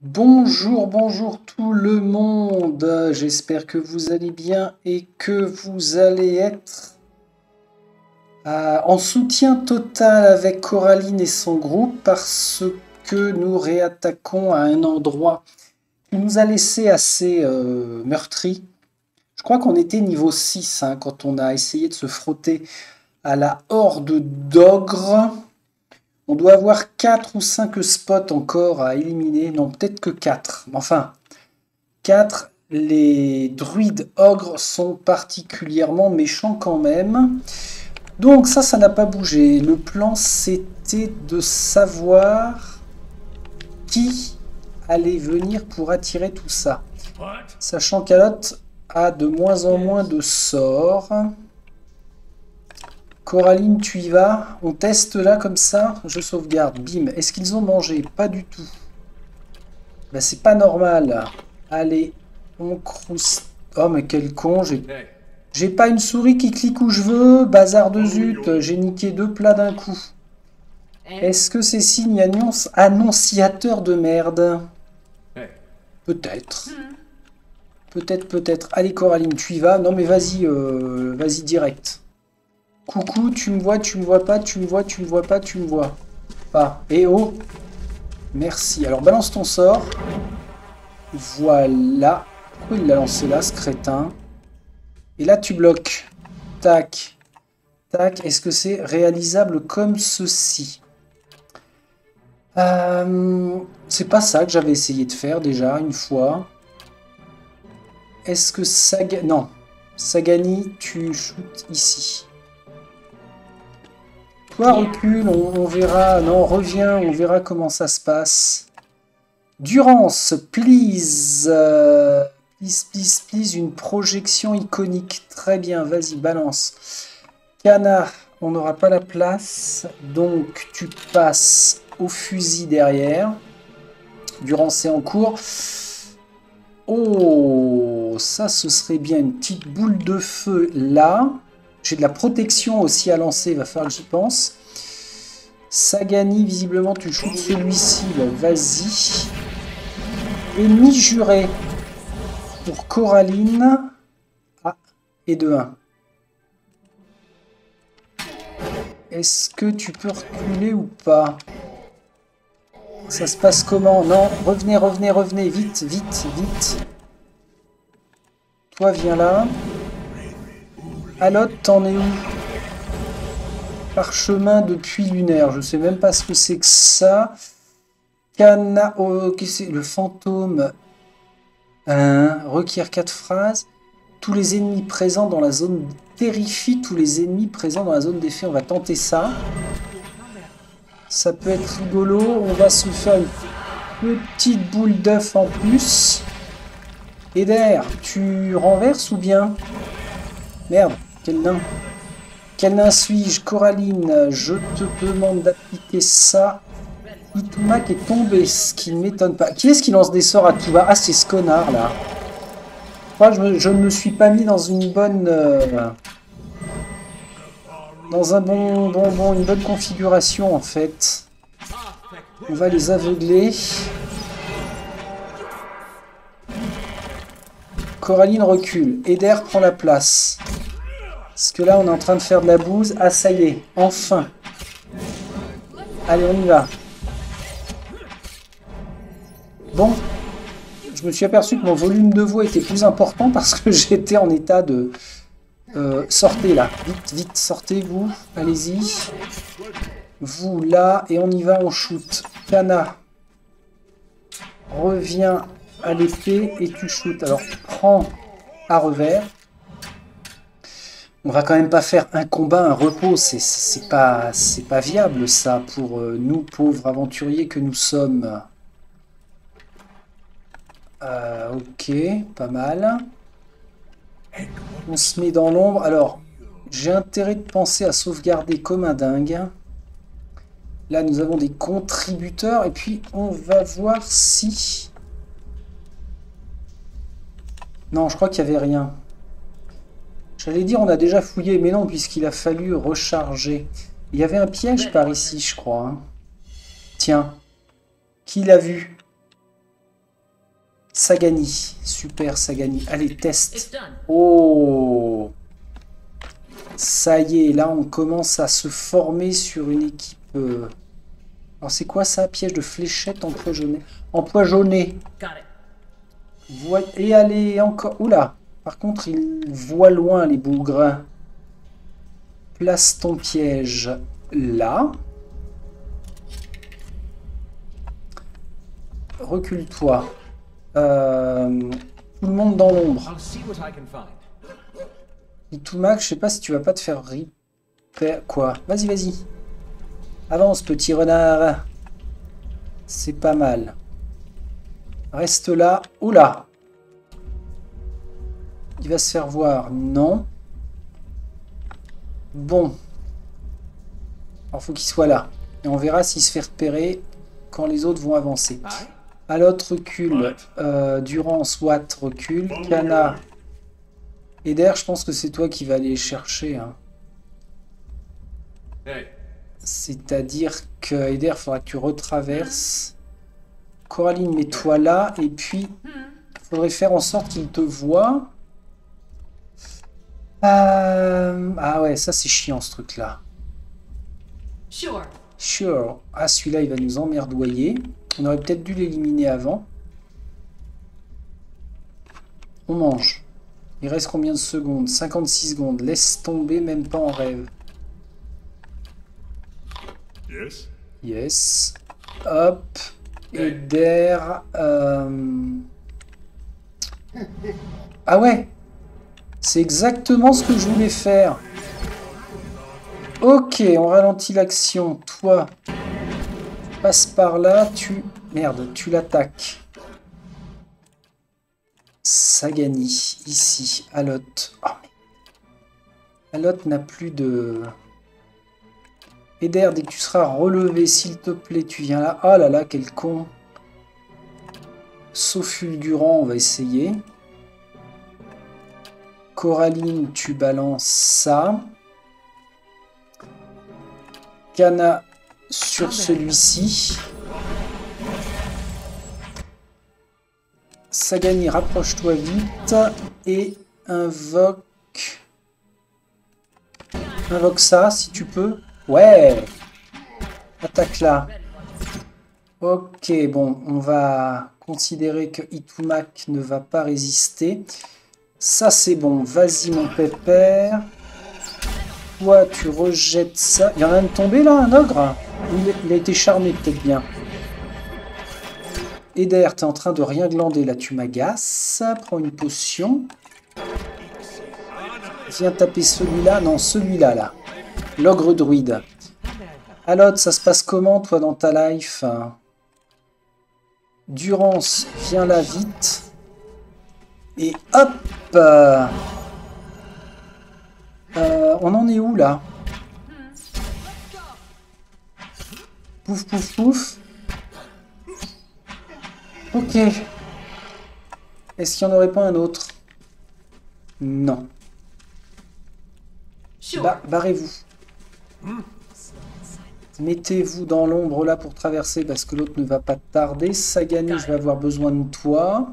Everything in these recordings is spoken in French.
Bonjour, bonjour tout le monde. J'espère que vous allez bien et que vous allez être en soutien total avec Coraline et son groupe parce que nous réattaquons à un endroit qui nous a laissé assez meurtri. Je crois qu'on était niveau 6 hein, quand on a essayé de se frotter à la horde d'ogres. On doit avoir 4 ou 5 spots encore à éliminer. Non, peut-être que 4. Enfin, 4. Les druides ogres sont particulièrement méchants quand même. Donc ça n'a pas bougé. Le plan, c'était de savoir qui allait venir pour attirer tout ça. Sachant qu'Alot a de moins en moins de sorts. Coraline, tu y vas? On teste là comme ça? Je sauvegarde. Bim. Est-ce qu'ils ont mangé? Pas du tout. Bah c'est pas normal. Allez, on crousse. Oh mais quel con, j'ai pas une souris qui clique où je veux. Bazar de zut, j'ai niqué 2 plats d'un coup. Est-ce que c'est signe annonciateur de merde? Peut-être. Peut-être, peut-être. Allez Coraline, tu y vas? Non mais vas-y, vas-y direct. Coucou, tu me vois, tu me vois pas, tu me vois, tu me vois pas, tu me vois pas. Eh oh! Merci. Alors balance ton sort. Voilà. Pourquoi il l'a lancé là, ce crétin? Et là, tu bloques. Tac. Tac. Est-ce que c'est réalisable comme ceci? C'est pas ça que j'avais essayé de faire déjà, une fois. Est-ce que ça... Non. Sagani, tu shootes ici. Toi, recule, on verra. Non, reviens, on verra comment ça se passe. Durance, please. Please, please, please. Une projection iconique. Très bien, vas-y, balance. Kana, on n'aura pas la place. Donc, tu passes au fusil derrière. Durance est en cours. Oh, ça, ce serait bien une petite boule de feu là. J'ai de la protection aussi à lancer, il va falloir que j'y pense. Sagani, visiblement, tu shootes celui-ci, vas-y. Ennemi juré pour Coraline. Ah, et de 1. Est-ce que tu peux reculer ou pas? Ça se passe comment? Non, revenez, revenez, revenez, vite, vite, vite. Toi, viens là. Alot, t'en es où? Parchemin de puits lunaire, je sais même pas ce que c'est que ça. Kana, oh, qu'est-ce que c'est? Le fantôme requiert 4 phrases. Tous les ennemis présents dans la zone terrifie tous les ennemis présents dans la zone d'effet. On va tenter ça. Ça peut être rigolo. On va se faire une petite boule d'œuf en plus. Eder, tu renverses ou bien? Merde, quel nain. Quel nain suis-je? Coraline, je te demande d'appliquer ça. Itumak est tombé, ce qui ne m'étonne pas. Qui est-ce qui lance des sorts à tout va? Ah, c'est ce connard là. Moi, je ne me suis pas mis dans une bonne... dans un une bonne configuration en fait. On va les aveugler. Coraline recule. Eder prend la place. Parce que là, on est en train de faire de la bouse. Ah, ça y est, enfin. Allez, on y va. Bon. Je me suis aperçu que mon volume de voix était plus important parce que j'étais en état de... sortez là. Vite, vite, sortez vous. Allez-y. Vous là. Et on y va, on shoot. Kana. Reviens à l'épée et tu shootes. Alors, prends à revers. On va quand même pas faire un combat, un repos. C'est pas viable ça pour nous pauvres aventuriers que nous sommes. Ok, pas mal. On se met dans l'ombre. Alors, j'ai intérêt de penser à sauvegarder comme un dingue. Là, nous avons des contributeurs. Et puis, on va voir si... Non, je crois qu'il n'y avait rien. J'allais dire, on a déjà fouillé, mais non, puisqu'il a fallu recharger. Il y avait un piège par ici, je crois. Hein. Tiens, qui l'a vu? Sagani. Super Sagani. Allez, test. Oh! Ça y est, là on commence à se former sur une équipe. Alors c'est quoi ça? Piège de fléchette empoisonné. Empoisonné. Et allez, encore. Oula! Par contre, il voit loin les bougres. Place ton piège là. Recule-toi. Tout le monde dans l'ombre. Itumak, je sais pas si tu vas pas te faire repair. Quoi? Vas-y, vas-y. Avance, petit renard. C'est pas mal. Reste là. Oula! Il va se faire voir. Non. Bon. Alors, faut qu'il soit là. Et on verra s'il se fait repérer quand les autres vont avancer. Alot recule. Durance, Watt recule. Kana. Eder, je pense que c'est toi qui vas aller les chercher. Hein. C'est-à-dire que Eder, il faudra que tu retraverses. Coraline, mets-toi là. Et puis, il faudrait faire en sorte qu'il te voie. Ah ouais, ça c'est chiant ce truc-là. Sure. Ah, celui-là, il va nous emmerdoyer. On aurait peut-être dû l'éliminer avant. On mange. Il reste combien de secondes? 56 secondes. Laisse tomber, même pas en rêve. Yes. Hop. Eder. Ah ouais. C'est exactement ce que je voulais faire. Ok, on ralentit l'action. Toi, passe par là. Merde, tu l'attaques. Sagani, ici. Alot. Oh, mais... Alot n'a plus de... Eder, dès que tu seras relevé, s'il te plaît, tu viens là. Oh là là, quel con. Saut fulgurant, on va essayer. Coraline, tu balances ça. Kana sur celui-ci. Sagani, rapproche-toi vite. Et invoque... Invoque ça, si tu peux. Ouais! Attaque là. Ok, bon, on va considérer que Itumak ne va pas résister. Ça, c'est bon. Vas-y, mon pépère. Toi, tu rejettes ça. Il y en a un tombé, là, un ogre? Il a été charmé, peut-être bien. Eder, t'es en train de rien glander, là, tu m'agaces. Prends une potion. Viens taper celui-là. Non, celui-là, là. L'ogre druide. Alot, ça se passe comment, toi, dans ta life? Durance, viens là, vite. Et hop! On en est où, là? Pouf, pouf, pouf. Ok. Est-ce qu'il n'y en aurait pas un autre? Non. Barrez-vous. Mettez-vous dans l'ombre là pour traverser parce que l'autre ne va pas tarder. Sagani, je vais avoir besoin de toi.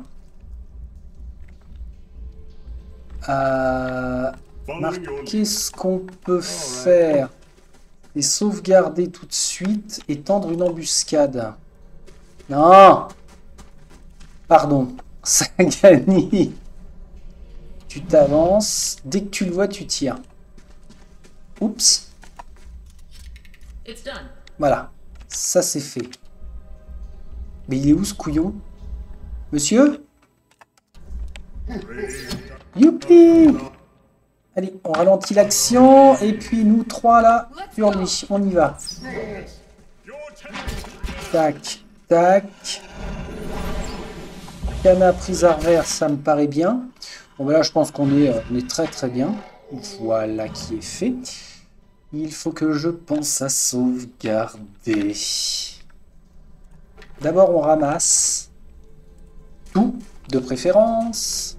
Qu'est-ce qu'on peut faire? Et sauvegarder tout de suite et tendre une embuscade. Non! Pardon. Sagani. Tu t'avances. Dès que tu le vois, tu tires. Oups. Voilà. Ça, c'est fait. Mais il est où, ce couillon? Monsieur? Youpi! Allez, on ralentit l'action. Et puis, nous trois, là, sur lui. On y va. Tac, tac. Kana prise à revers, ça me paraît bien. Bon, ben là, je pense qu'on est très très bien. Voilà qui est fait. Il faut que je pense à sauvegarder. D'abord, on ramasse tout, de préférence.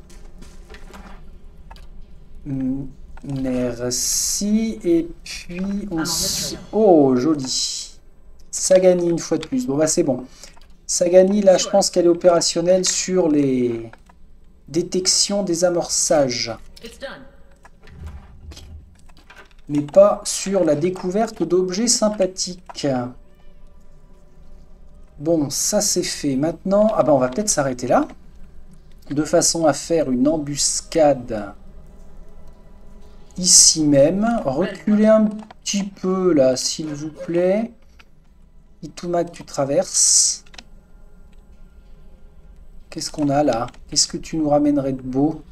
Merci. Et puis, on... Oh, joli. Sagani une fois de plus. Bon, bah c'est bon. Sagani, là, je pense qu'elle est opérationnelle sur les détections des amorçages. Mais pas sur la découverte d'objets sympathiques. Bon, ça c'est fait. Maintenant, ah ben on va peut-être s'arrêter là. De façon à faire une embuscade ici même. Reculez un petit peu là, s'il vous plaît. Itumak, tu traverses. Qu'est-ce qu'on a là? Qu'est-ce que tu nous ramènerais de beau?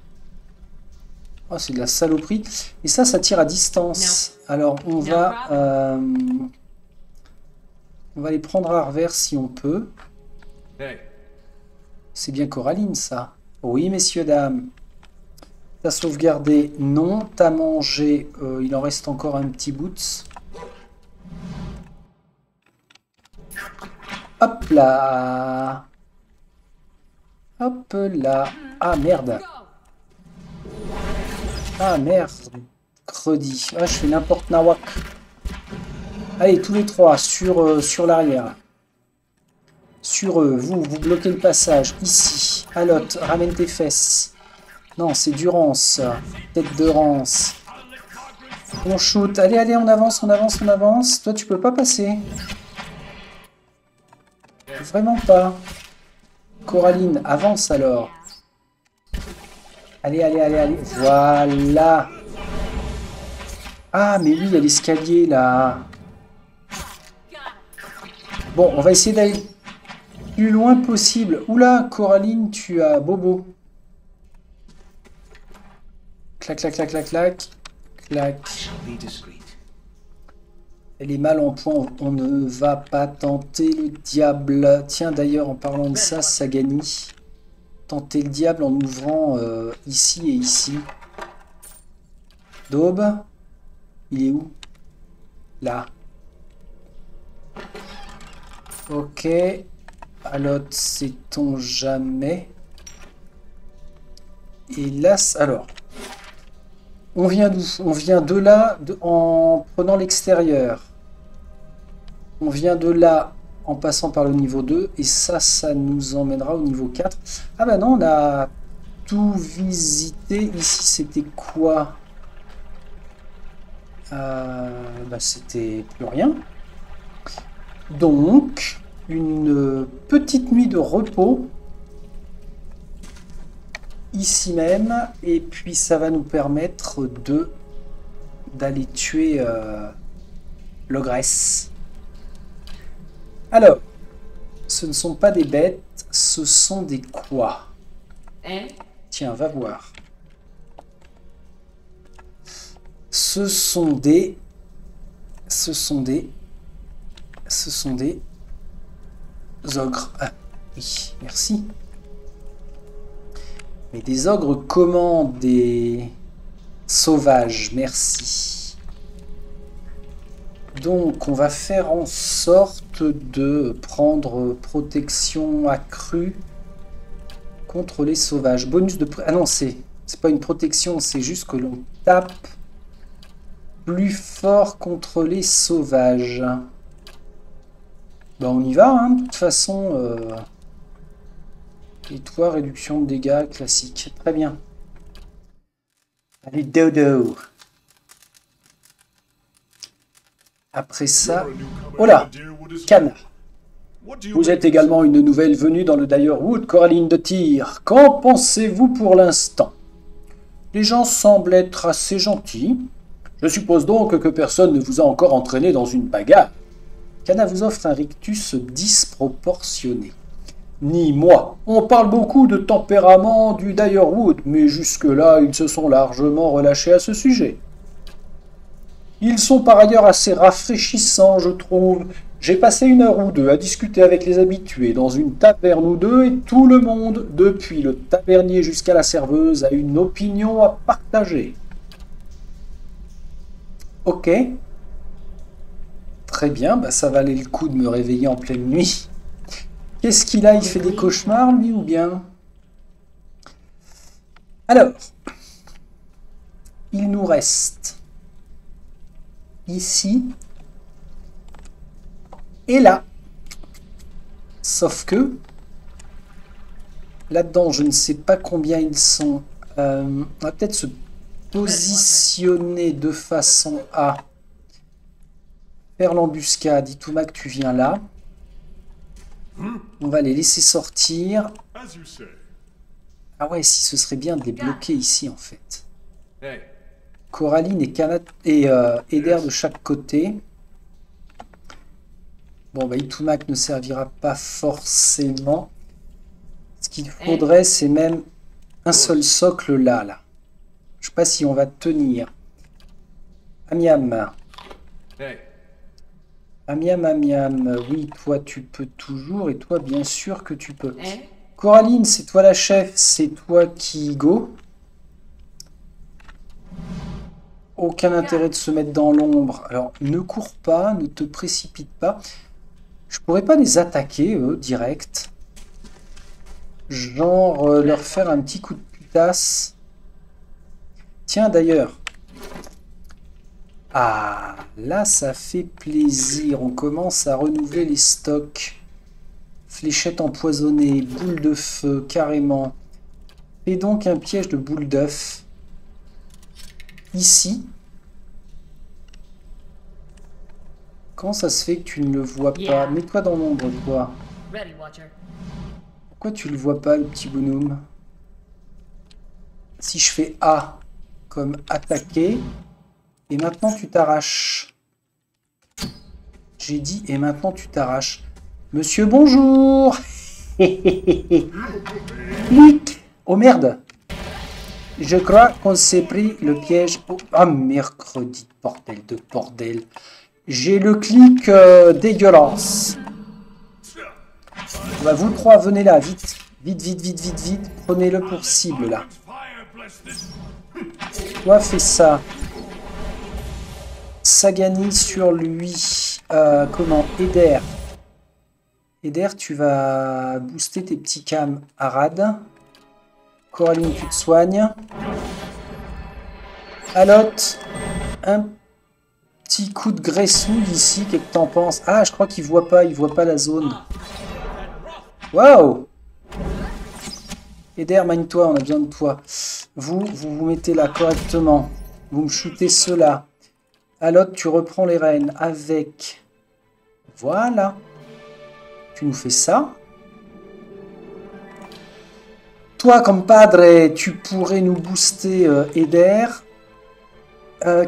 Oh, c'est de la saloperie. Et ça tire à distance. Alors, on va les prendre à revers si on peut. C'est bien Coraline, ça. Oui, messieurs, dames. T'as sauvegardé? Non. T'as mangé? Il en reste encore un petit bout. Hop là. Hop là. Ah, merde. Ah, merde. Credi. Ah, je fais n'importe nawak. Allez, tous les trois, sur l'arrière. Sur eux, vous bloquez le passage. Ici. Alot, ramène tes fesses. Non, c'est Durance. Tête de Rance. On shoot. Allez, allez, on avance, on avance, on avance. Toi, tu peux pas passer. Vraiment pas. Coraline, avance alors. Allez, allez, allez, allez. Voilà. Ah, mais oui, il y a l'escalier, là. Bon, on va essayer d'aller plus loin possible. Oula, Coraline, tu as Bobo. Clac, clac, clac, clac, clac. Clac. Elle est mal en point. On ne va pas tenter le diable. Tiens, d'ailleurs, en parlant de ça, Sagani. Tenter le diable en ouvrant ici et ici. Daube. Il est où? Là. Ok. Alors, sait-on jamais. Et là, alors. On vient d'où? On vient de là en prenant l'extérieur. On vient de là en passant par le niveau 2. Et ça nous emmènera au niveau 4. Ah bah non, on a tout visité. Ici, c'était quoi? Bah, c'était plus rien. Donc, une petite nuit de repos. Ici même. Et puis, ça va nous permettre d'aller tuer l'ogresse. Alors, ce ne sont pas des bêtes, ce sont des quoi? Tiens, va voir. Ce sont des ogres. Ah, oui, merci. Mais des ogres comment? Des sauvages, merci. Donc, on va faire en sorte de prendre protection accrue contre les sauvages. Bonus de... Ah non, c'est pas une protection, c'est juste que l'on tape plus fort contre les sauvages. Ben, on y va, hein, de toute façon. Et toi, réduction de dégâts classique. Très bien. Allez, dodo. Après ça... Oh là, Canne. Vous êtes également une nouvelle venue dans le Direwood, Coraline de Tyr. Qu'en pensez-vous pour l'instant? Les gens semblent être assez gentils. Je suppose donc que personne ne vous a encore entraîné dans une bagarre. Canna vous offre un rictus disproportionné. Ni moi. On parle beaucoup de tempérament du Direwood, mais jusque-là, ils se sont largement relâchés à ce sujet. Ils sont par ailleurs assez rafraîchissants, je trouve. J'ai passé 1 heure ou 2 à discuter avec les habitués dans une taverne ou deux, et tout le monde, depuis le tavernier jusqu'à la serveuse, a une opinion à partager. Ok. Très bien, bah ça valait le coup de me réveiller en pleine nuit. Qu'est-ce qu'il a? Il fait des cauchemars, lui, ou bien? Alors, il nous reste ici et là. Sauf que, là-dedans, je ne sais pas combien ils sont. On va peut-être se positionner de façon à faire l'embuscade. Itumak, tu viens là. On va les laisser sortir. Ah ouais, si ce serait bien de les bloquer ici, en fait. Coraline et Eder de chaque côté. Bon, bah, Itumak ne servira pas forcément. Ce qu'il faudrait, c'est même un seul socle là. Je sais pas si on va tenir. Amiam. Amiam. Oui, toi, tu peux toujours. Et toi, bien sûr que tu peux. Coraline, c'est toi la chef. C'est toi qui go. Aucun intérêt de se mettre dans l'ombre. Alors, ne cours pas, ne te précipite pas. Je pourrais pas les attaquer, eux, direct. Genre, leur faire un petit coup de putasse. Tiens, d'ailleurs. Ah, là, ça fait plaisir. On commence à renouveler les stocks. Fléchette empoisonnée, boule de feu, carrément. Fais donc un piège de boule d'œuf. Ici. Comment ça se fait que tu ne le vois pas? Mets-toi dans l'ombre, toi. Pourquoi tu le vois pas, le petit bonhomme? Si je fais A comme attaquer, et maintenant tu t'arraches. J'ai dit, et maintenant tu t'arraches. Monsieur, bonjour. Oh merde. Je crois qu'on s'est pris le piège. Ah, mercredi, bordel de bordel. J'ai le clic dégueulasse. Bah, vous trois, venez là, vite. Vite. Prenez-le pour cible, là. Toi, fais ça. Sagani sur lui. Comment? Eder. Eder, tu vas booster tes petits cams Arad. Coraline, tu te soignes. Alot, un petit coup de graissouille ici, qu'est-ce que t'en penses? Ah, je crois qu'il voit pas la zone. Waouh! Eder, mine-toi, on a besoin de toi. Vous mettez là correctement. Vous me shootez ceux-là. Alot, tu reprends les rênes avec... Voilà. Tu nous fais ça. Toi, compadre, tu pourrais nous booster Eder.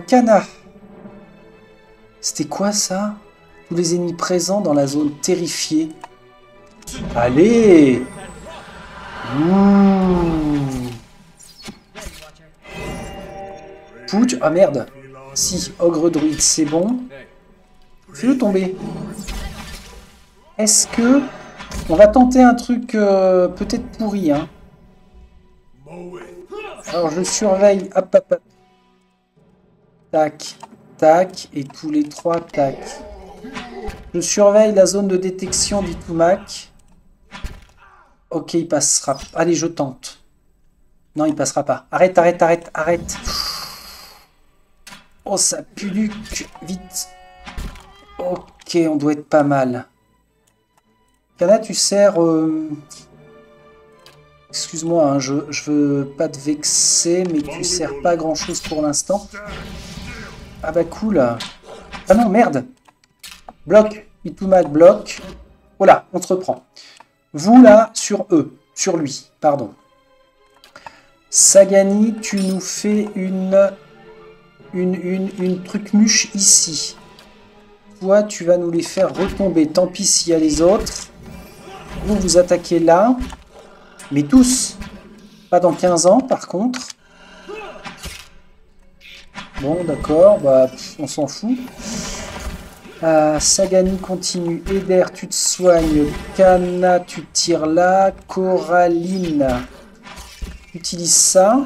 Kana. C'était quoi ça? Tous les ennemis présents dans la zone terrifiée. Allez! Pouch. Ah merde. Si, ogre druide, c'est bon. Fais-le tomber. Est-ce que... On va tenter un truc peut-être pourri, hein. Alors je surveille. Hop. Tac. Et tous les trois, tac. Je surveille la zone de détection d'Itumak. Ok, il passera. Allez, je tente. Non, il passera pas. Arrête. Oh, ça pue du cul. Vite. Ok, on doit être pas mal. Kana, tu sers... Excuse-moi, hein, je veux pas te vexer, mais tu sers pas à grand-chose pour l'instant. Ah bah cool. Ah non, merde. Bloc. Itumak bloc. Voilà, on se reprend. Vous là, sur eux. Sur lui, pardon. Sagani, tu nous fais une truc-muche ici. Toi, tu vas nous les faire retomber. Tant pis s'il y a les autres. Vous attaquez là. Mais tous. Pas dans 15 ans, par contre. Bon, d'accord. Bah, on s'en fout. Sagani continue. Eder, tu te soignes. Kana, tu tires là. Coraline, utilise ça.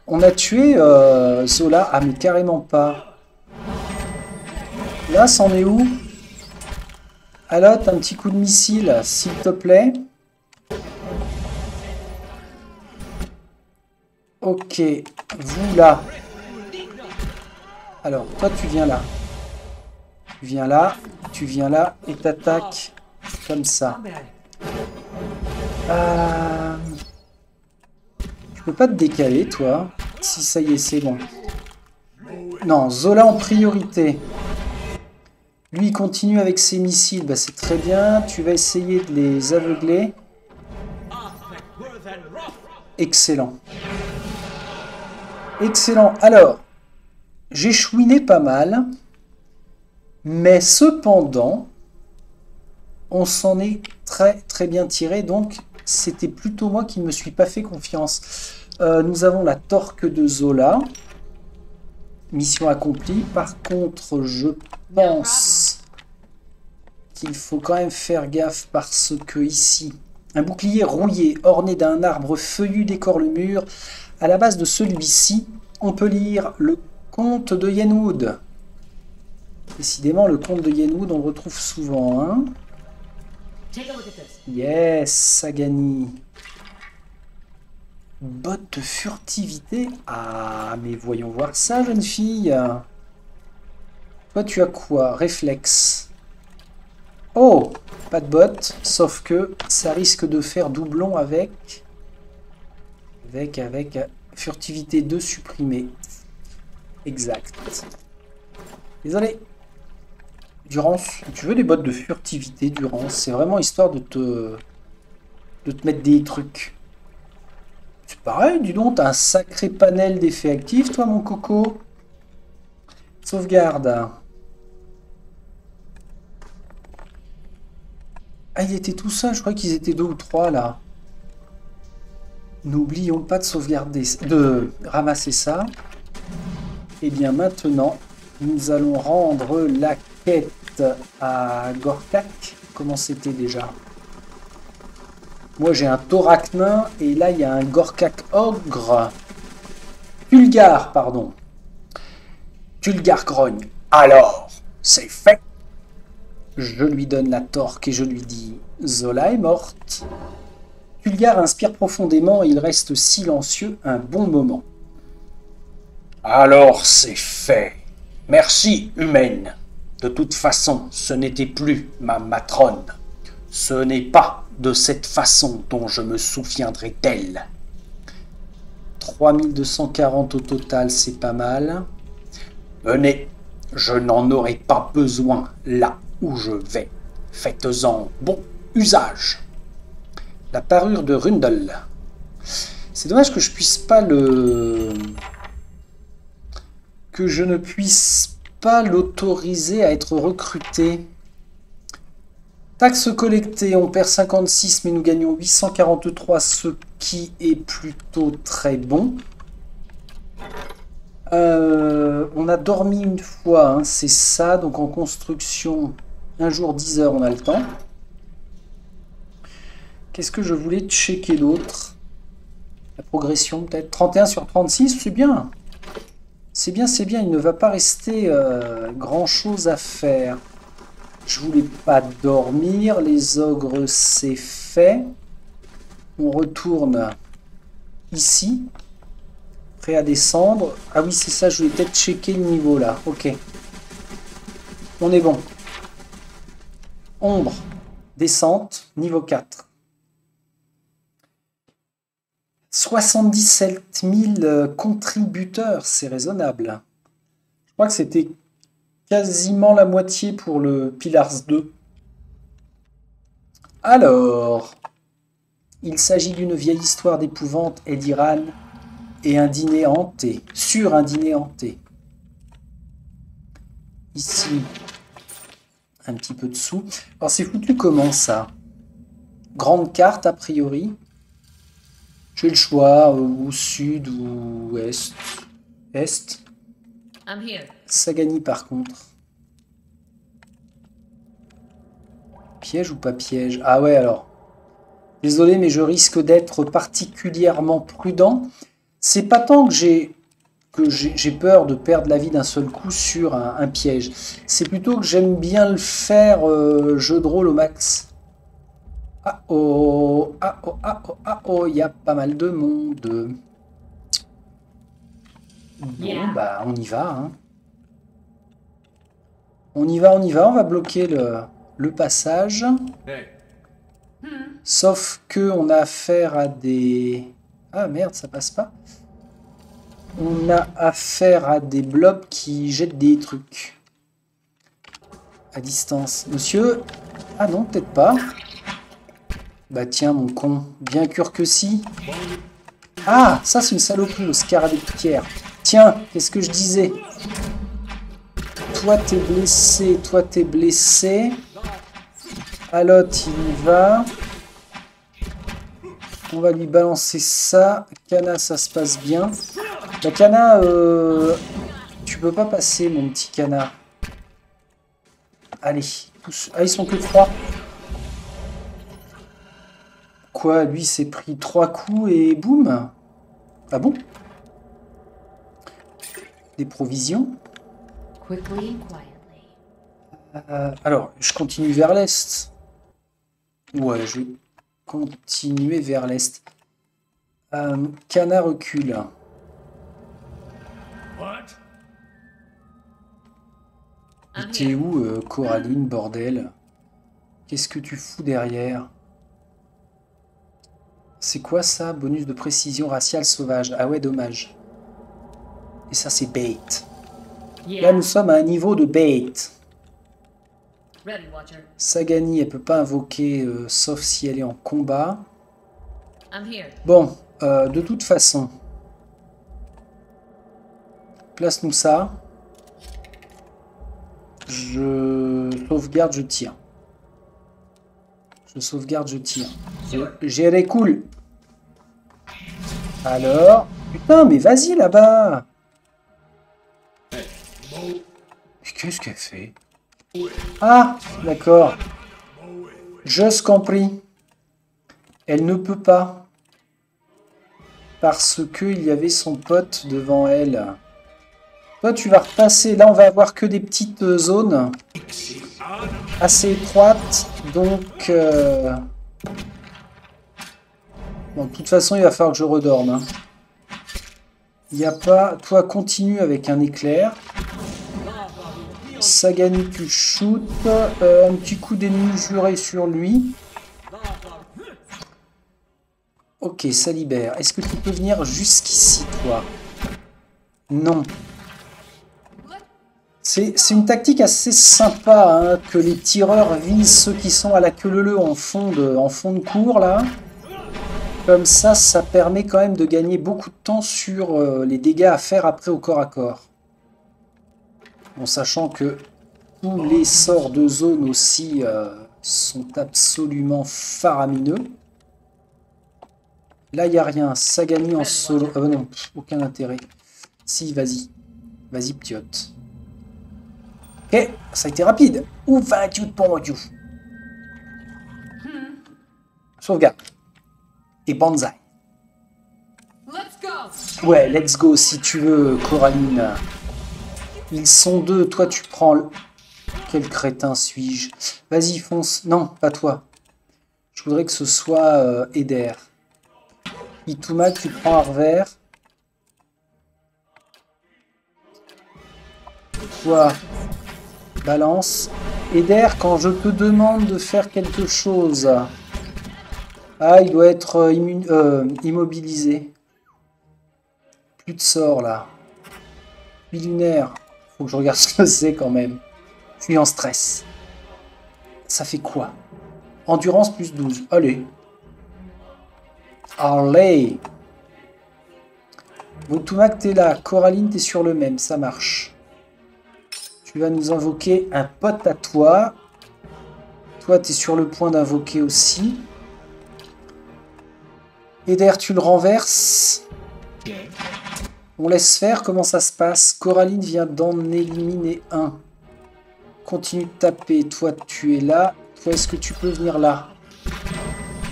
On a tué Zola. Ah, mais carrément pas. Là, c'en est où? Alot, un petit coup de missile, s'il te plaît. Ok, vous là. Alors, toi, tu viens là. Tu viens là. Tu viens là et t'attaques comme ça. Tu peux pas te décaler, toi. Si ça y est, c'est bon. Non, Zola en priorité. Lui, il continue avec ses missiles. Bah, c'est très bien. Tu vas essayer de les aveugler. Excellent. Excellent. Alors, j'ai chouiné pas mal. Mais cependant, on s'en est très très bien tiré. Donc, c'était plutôt moi qui ne me suis pas fait confiance. Nous avons la torque de Zola. Mission accomplie. Par contre, je pense qu'il faut quand même faire gaffe parce que ici, un bouclier rouillé orné d'un arbre feuillu décore le mur. À la base de celui-ci, on peut lire le conte de Yenwood. Décidément, le conte de Yenwood, on le retrouve souvent. Hein. Yes, Sagani. Botte de furtivité. Ah, mais voyons voir ça, jeune fille. Toi, tu as quoi? Réflexe. Oh, pas de botte, sauf que ça risque de faire doublon avec furtivité 2 supprimée. Exact. Désolé. Durance, tu veux des bottes de furtivité, Durance? C'est vraiment histoire de te mettre des trucs. C'est pareil, dis donc, t'as un sacré panel d'effets actifs, toi, mon coco. Sauvegarde. Ah, il était tout seul, je crois qu'ils étaient 2 ou 3, là. N'oublions pas de sauvegarder, de ramasser ça. Et bien maintenant, nous allons rendre la quête à Gorkak. Comment c'était déjà? Moi j'ai un Thorak nain et là il y a un Gorkak ogre. Tulgar, pardon. Tulgar grogne. Alors, c'est fait. Je lui donne la torque et je lui dis Zola est morte. Tulgar inspire profondément et il reste silencieux un bon moment. Alors c'est fait. Merci, humaine. De toute façon, ce n'était plus ma matrone. Ce n'est pas de cette façon dont je me souviendrai d'elle. 3240 au total, c'est pas mal. Venez, je n'en aurai pas besoin là où je vais. Faites-en bon usage. La parure de Rundle. C'est dommage que je puisse pas le... que je ne puisse pas l'autoriser à être recruté. Taxes collectées, on perd 56 mais nous gagnons 843, ce qui est plutôt très bon. On a dormi une fois, hein, c'est ça, donc en construction, un jour 10 heures, on a le temps. Qu'est-ce que je voulais checker d'autre? La progression peut-être, 31 sur 36, c'est bien. C'est bien, c'est bien, il ne va pas rester grand-chose à faire. Je voulais pas dormir, les ogres c'est fait. On retourne ici. Prêt à descendre. Ah oui c'est ça, je voulais peut-être checker le niveau là. Ok. On est bon. Ombre. Descente. Niveau 4. 77 000 contributeurs, c'est raisonnable. Je crois que c'était quasiment la moitié pour le Pillars 2. Alors, il s'agit d'une vieille histoire d'épouvante et d'Iran et un dîner hanté, sur un dîner hanté. Ici, un petit peu de sous. Alors c'est foutu comment ça? Grande carte a priori. J'ai le choix, ou sud ou est. Est. Sagani par contre. Piège ou pas piège? Ah ouais alors. Désolé mais je risque d'être particulièrement prudent. C'est pas tant que j'ai peur de perdre la vie d'un seul coup sur un piège. C'est plutôt que j'aime bien le faire jeu de rôle au max. Ah oh, ah oh, ah oh, ah oh, il y a pas mal de monde. Bon, bah on y va. Hein. On y va, on va bloquer le passage. Sauf que on a affaire à des... Ah merde, ça passe pas. On a affaire à des blobs qui jettent des trucs. À distance. Monsieur? Ah non, peut-être pas. Bah tiens, mon con. Bien sûr que si. Ah, ça c'est une saloperie, le scarabée de pierre. Tiens, qu'est-ce que je disais? Toi t'es blessé, toi t'es blessé. Alot, il y va. On va lui balancer ça. Kana, ça se passe bien. La Kana, tu peux pas passer, mon petit Kana. Allez, tous. Ah, ils sont que 3. Quoi, lui s'est pris 3 coups et boum. Ah bon? Des provisions. Alors, je continue vers l'est. Ouais, je vais continuer vers l'est. Kana recule. T'es où, Coraline, bordel? Qu'est-ce que tu fous derrière? C'est quoi ça? Bonus de précision raciale sauvage. Ah ouais, dommage. Et ça, c'est bait. Là, nous sommes à un niveau de bait. Sagani, elle peut pas invoquer, sauf si elle est en combat. Bon, de toute façon. Place-nous ça. Je sauvegarde, je tire. Je sauvegarde, je tire. J'ai les cool. Alors... Putain, mais vas-y là-bas. Qu'est-ce qu'elle fait? Ah, d'accord. Juste compris. Elle ne peut pas. Parce qu'il y avait son pote devant elle. Toi, tu vas repasser. Là, on va avoir que des petites zones assez étroites. Donc, bon, de toute façon, il va falloir que je redorme. Hein. Il n'y a pas... Toi, continue avec un éclair. Sagani, tu shoots. Un petit coup d'ennemi juré sur lui. Ok, ça libère. Est-ce que tu peux venir jusqu'ici, toi? Non. C'est une tactique assez sympa, hein, que les tireurs visent ceux qui sont à la queue leu en fond de cours, là. Comme ça permet quand même de gagner beaucoup de temps sur les dégâts à faire après au corps à corps. En sachant que tous les sorts de zone aussi sont absolument faramineux. Là, il n'y a rien. Sagani en solo. Ah non, aucun intérêt. Si, vas-y. Vas-y, ptiote. Ok, ça a été rapide. Où vas-tu pour moi, sauvegarde. Et banzai. Ouais, let's go si tu veux, Coraline. Ils sont deux, toi tu prends le... Quel crétin suis-je? Vas-y, fonce. Non, pas toi. Je voudrais que ce soit Eder. Ituma, tu prends un revers. Toi, balance. Eder, quand je te demande de faire quelque chose... Ah, il doit être immobilisé. Plus de sort, là. Puis lunaire. Faut que je regarde ce que c'est, quand même. Je suis en stress. Ça fait quoi? Endurance plus 12. Allez. Allez. Votumak, t'es là. Coraline, t'es sur le même. Ça marche. Tu vas nous invoquer un pote à toi. Toi, t'es sur le point d'invoquer aussi. Eder, tu le renverses. On laisse faire. Comment ça se passe? Coraline vient d'en éliminer un. Continue de taper. Toi, tu es là. Toi, est-ce que tu peux venir là?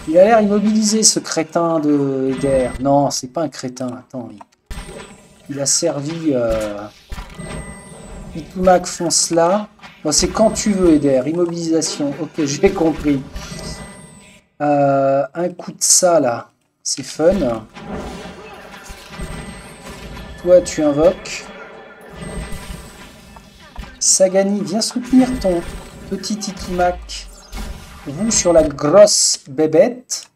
Il a l'air immobilisé, ce crétin de Eder. Non, c'est pas un crétin. Attends, il a servi... Itumak fonce là. Bon, c'est quand tu veux, Eder. Immobilisation. Ok, j'ai compris. Un coup de ça, là. C'est fun. Toi, tu invoques. Sagani, viens soutenir ton petit Itumak. Vous sur la grosse bébête.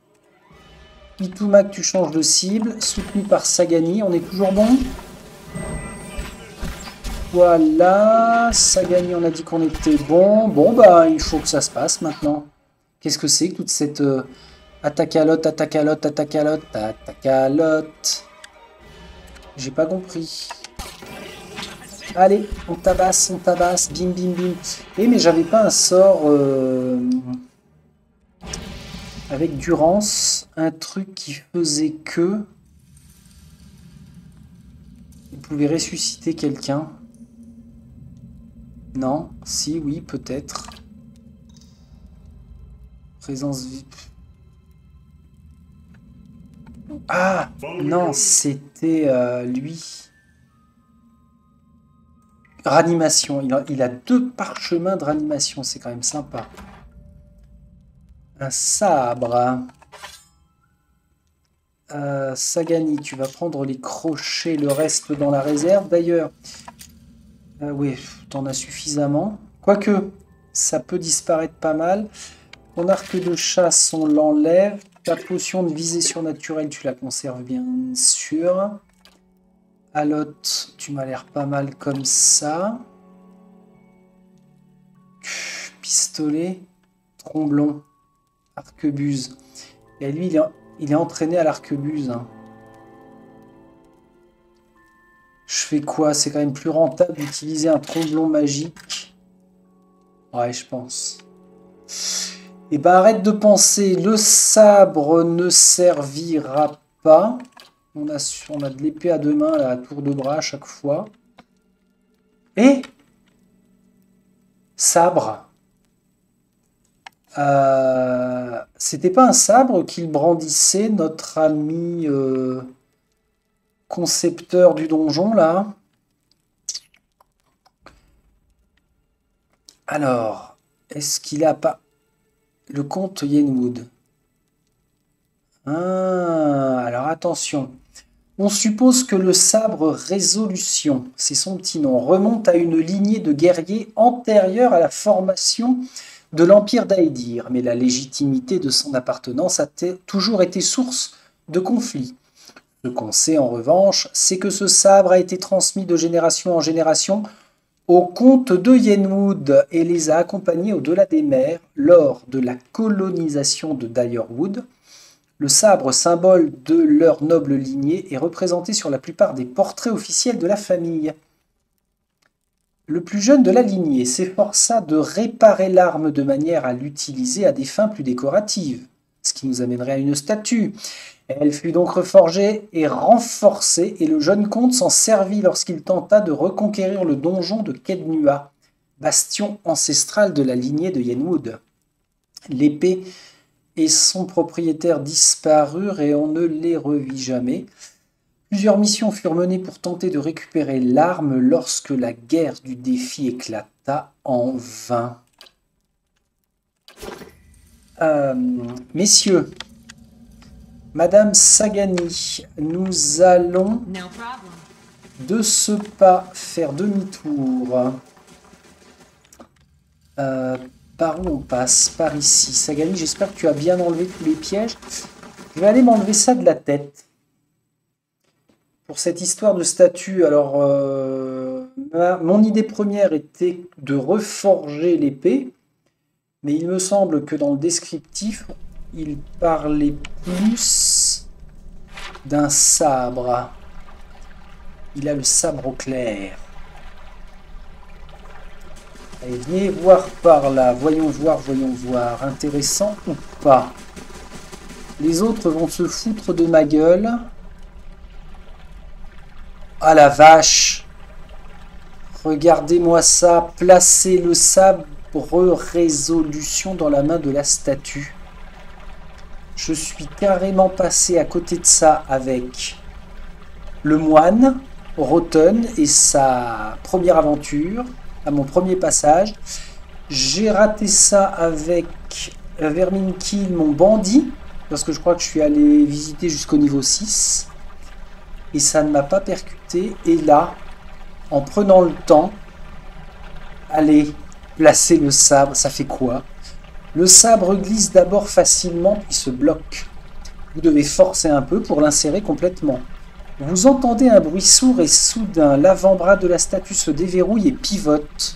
Itumak, tu changes de cible. Soutenu par Sagani, on est toujours bon. Voilà, Sagani, on a dit qu'on était bon. Bon, bah, il faut que ça se passe maintenant. Qu'est-ce que c'est que toute cette attaque-à-lotte, attaque-à-lotte, attaque-à-lotte, attaque-à-lotte? J'ai pas compris. Allez, on tabasse, bim, bim, bim. Eh, mais j'avais pas un sort avec Durance, un truc qui faisait que il pouvait ressusciter quelqu'un. Non, si, oui, peut-être. Présence VIP. Ah, non, c'était lui. Ranimation. Il a 2 parchemins de ranimation. C'est quand même sympa. Un sabre. Sagani, tu vas prendre les crochets, le reste dans la réserve. D'ailleurs, oui, t'en as suffisamment. Quoique, ça peut disparaître pas mal. Ton arc de chasse, on l'enlève. Ta potion de visée surnaturelle, tu la conserves bien sûr. Alotte, tu m'as l'air pas mal comme ça. Pistolet, tromblon, arquebuse. Et lui, il est entraîné à l'arquebuse. Hein. Je fais quoi? C'est quand même plus rentable d'utiliser un tromblon magique. Ouais, je pense. Et bah arrête de penser, le sabre ne servira pas. On a de l'épée à 2 mains, là, à tour de bras à chaque fois. Et sabre. C'était pas un sabre qu'il brandissait, notre ami concepteur du donjon, là. Alors, est-ce qu'il a pas... Le comte Yenwood. Ah, alors attention. On suppose que le sabre Résolution, c'est son petit nom, remonte à une lignée de guerriers antérieure à la formation de l'Empire d'Aedir, mais la légitimité de son appartenance a toujours été source de conflits. Ce qu'on sait en revanche, c'est que ce sabre a été transmis de génération en génération au comte de Yenwood et les a accompagnés au-delà des mers lors de la colonisation de Direwood. Le sabre, symbole de leur noble lignée, est représenté sur la plupart des portraits officiels de la famille. Le plus jeune de la lignée s'efforça de réparer l'arme de manière à l'utiliser à des fins plus décoratives, ce qui nous amènerait à une statue. Elle fut donc reforgée et renforcée, et le jeune comte s'en servit lorsqu'il tenta de reconquérir le donjon de Kednua, bastion ancestral de la lignée de Yenwood. L'épée et son propriétaire disparurent et on ne les revit jamais. Plusieurs missions furent menées pour tenter de récupérer l'arme lorsque la guerre du défi éclata en vain. Messieurs, Madame Sagani, nous allons de ce pas faire demi-tour. Par où on passe? Par ici. Sagani, j'espère que tu as bien enlevé tous les pièges. Je vais aller m'enlever ça de la tête. Pour cette histoire de statue, alors mon idée première était de reforger l'épée, mais il me semble que dans le descriptif, il parlait plus d'un sabre. Il a le sabre au clair. Allez, venez voir par là. Voyons voir, voyons voir. Intéressant ou pas? Les autres vont se foutre de ma gueule. Ah la vache! Regardez-moi ça. Placez le sabre Résolution dans la main de la statue. Je suis carrément passé à côté de ça avec le moine, Roten, et sa première aventure, à mon premier passage. J'ai raté ça avec Verminkill, mon bandit, parce que je crois que je suis allé visiter jusqu'au niveau 6. Et ça ne m'a pas percuté. Et là, en prenant le temps, Allez, placez le sabre. Ça fait quoi? Le sabre glisse d'abord facilement, puis se bloque. Vous devez forcer un peu pour l'insérer complètement. Vous entendez un bruit sourd et soudain, l'avant-bras de la statue se déverrouille et pivote.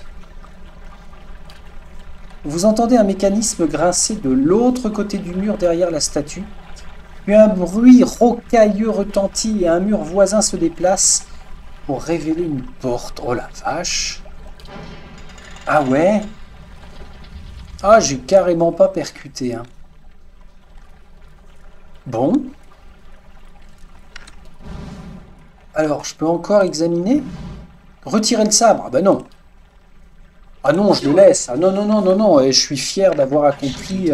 Vous entendez un mécanisme grincer de l'autre côté du mur derrière la statue. Puis un bruit rocailleux retentit et un mur voisin se déplace pour révéler une porte. Oh la vache! Ah ouais? Ah, j'ai carrément pas percuté, hein. Bon. Alors, je peux encore examiner? Retirer le sabre? Ah bah non. Ah non, je le laisse. Ah non, non, non, non, non. Et je suis fier d'avoir accompli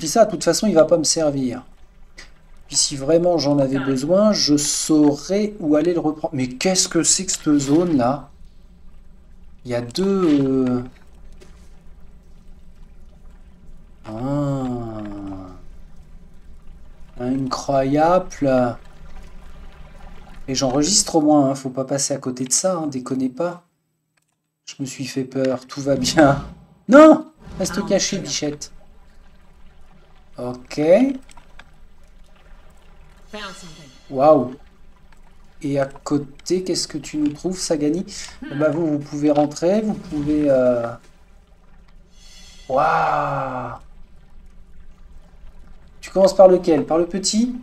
ça. De toute façon, il va pas me servir. Puis si vraiment j'en avais besoin, je saurais où aller le reprendre. Mais qu'est-ce que c'est que cette zone-là? Il y a deux... Ah. Incroyable. Et j'enregistre au moins, hein. Faut pas passer à côté de ça, hein. Déconnez pas. Je me suis fait peur, tout va bien. Non! Reste caché, bichette. Ok. Waouh. Et à côté, qu'est-ce que tu nous trouves, Sagani? Bah vous pouvez rentrer, vous pouvez... Waouh. Tu commences par lequel? Par le petit?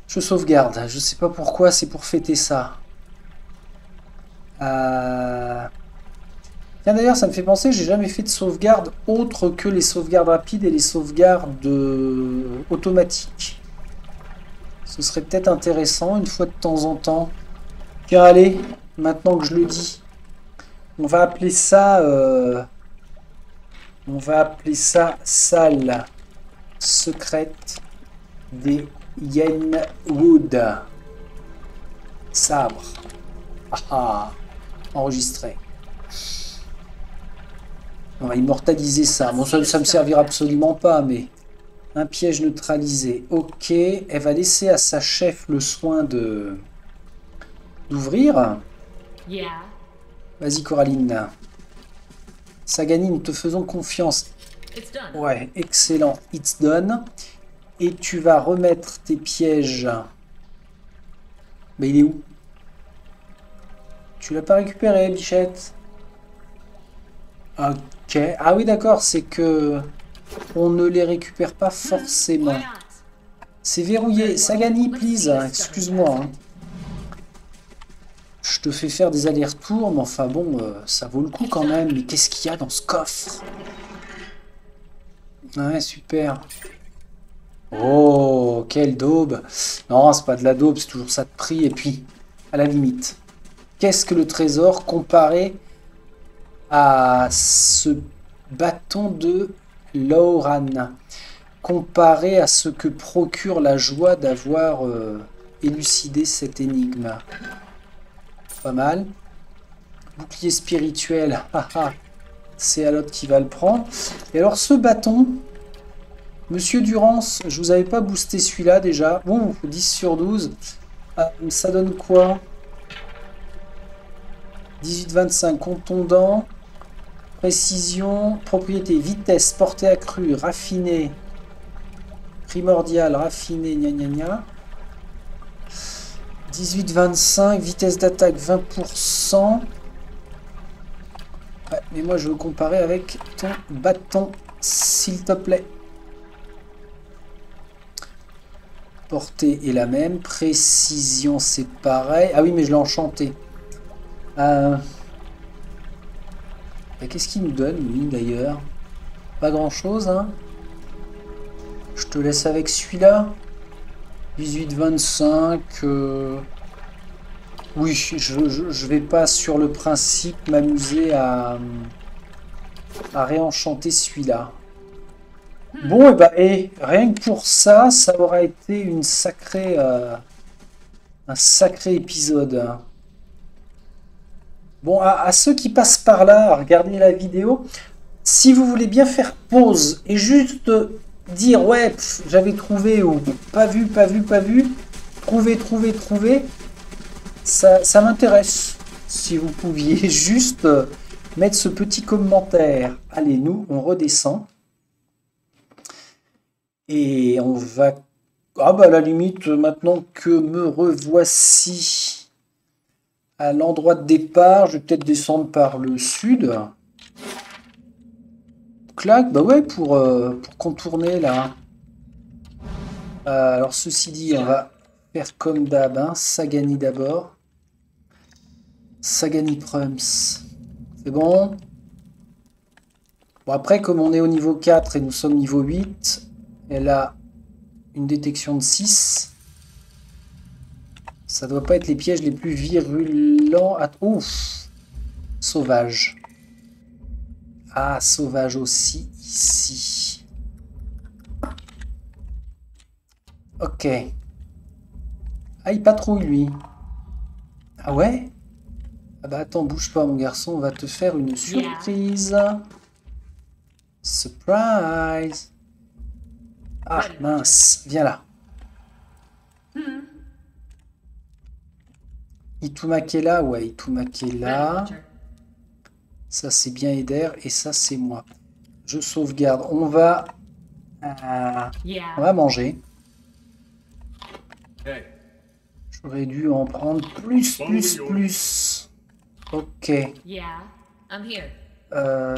Je sauvegarde. Je sais pas pourquoi, c'est pour fêter ça. Tiens, d'ailleurs, ça me fait penser, j'ai jamais fait de sauvegarde autre que les sauvegardes rapides et les sauvegardes automatiques. Ce serait peut-être intéressant une fois de temps en temps. Tiens, allez, maintenant que je le dis, on va appeler ça salle secrète des Yenwood. Sabre. Ah, enregistré. On va immortaliser ça. Bon, ça me servira absolument pas, mais... Un piège neutralisé. Ok. Elle va laisser à sa chef le soin d'ouvrir. Vas-y, Coraline. Sagani, nous te faisons confiance. Ouais, excellent. It's done. Et tu vas remettre tes pièges. Mais il est où? Tu l'as pas récupéré, bichette? Ok. Ah oui, d'accord, c'est que... On ne les récupère pas forcément. C'est verrouillé. Sagani, please. Excuse-moi. Hein. Je te fais faire des allers-retours, mais enfin bon, ça vaut le coup quand même. Mais qu'est-ce qu'il y a dans ce coffre? Ouais, super. Oh, quelle daube. Non, c'est pas de la daube, c'est toujours ça de prix. Et puis, à la limite, qu'est-ce que le trésor comparé à ce bâton de Lauran, comparé à ce que procure la joie d'avoir élucidé cette énigme? Pas mal. Bouclier spirituel, c'est à l'autre qui va le prendre. Et alors ce bâton, Monsieur Durance, je vous avais pas boosté celui-là déjà. Bon, 10 sur 12. Ça donne quoi? 18-25, contondant. Précision, propriété, vitesse, portée accrue, raffiné, primordial, raffiné, gna gna gna. 18-25, vitesse d'attaque 20%. Ouais, mais moi je veux comparer avec ton bâton, s'il te plaît. Portée est la même, précision c'est pareil. Ah oui, mais je l'ai enchanté. Qu'est-ce qu'il nous donne, lui, d'ailleurs? Pas grand-chose, hein? Je te laisse avec celui-là. 18-25. Oui, je vais pas, sur le principe, m'amuser à réenchanter celui-là. Bon, et bah, rien que pour ça, ça aura été une sacrée, un sacré épisode. Bon, à ceux qui passent par là, à regarder la vidéo, si vous voulez bien faire pause et juste dire ouais, j'avais trouvé ou pas vu, pas vu, pas vu, trouvé, ça m'intéresse. Si vous pouviez juste mettre ce petit commentaire. Allez, nous, on redescend. Et on va... Ah bah à la limite, maintenant que me revoici à l'endroit de départ, je vais peut-être descendre par le sud. Clac, bah ouais, pour contourner là. Alors ceci dit, on va faire comme d'hab, hein. Sagani d'abord. Sagani Prums. C'est bon. Bon après, comme on est au niveau 4 et nous sommes niveau 8, elle a une détection de 6. Ça doit pas être les pièges les plus virulents. Ouf! Sauvage. Ah, sauvage aussi ici. Ok. Ah, il patrouille lui. Ah ouais? Ah bah attends, bouge pas mon garçon, on va te faire une surprise. Surprise! Ah mince, viens là. Itumake est là, ouais, Itumake est là. Ça c'est bien Eder et ça c'est moi. Je sauvegarde. On va manger. J'aurais dû en prendre plus. Ok.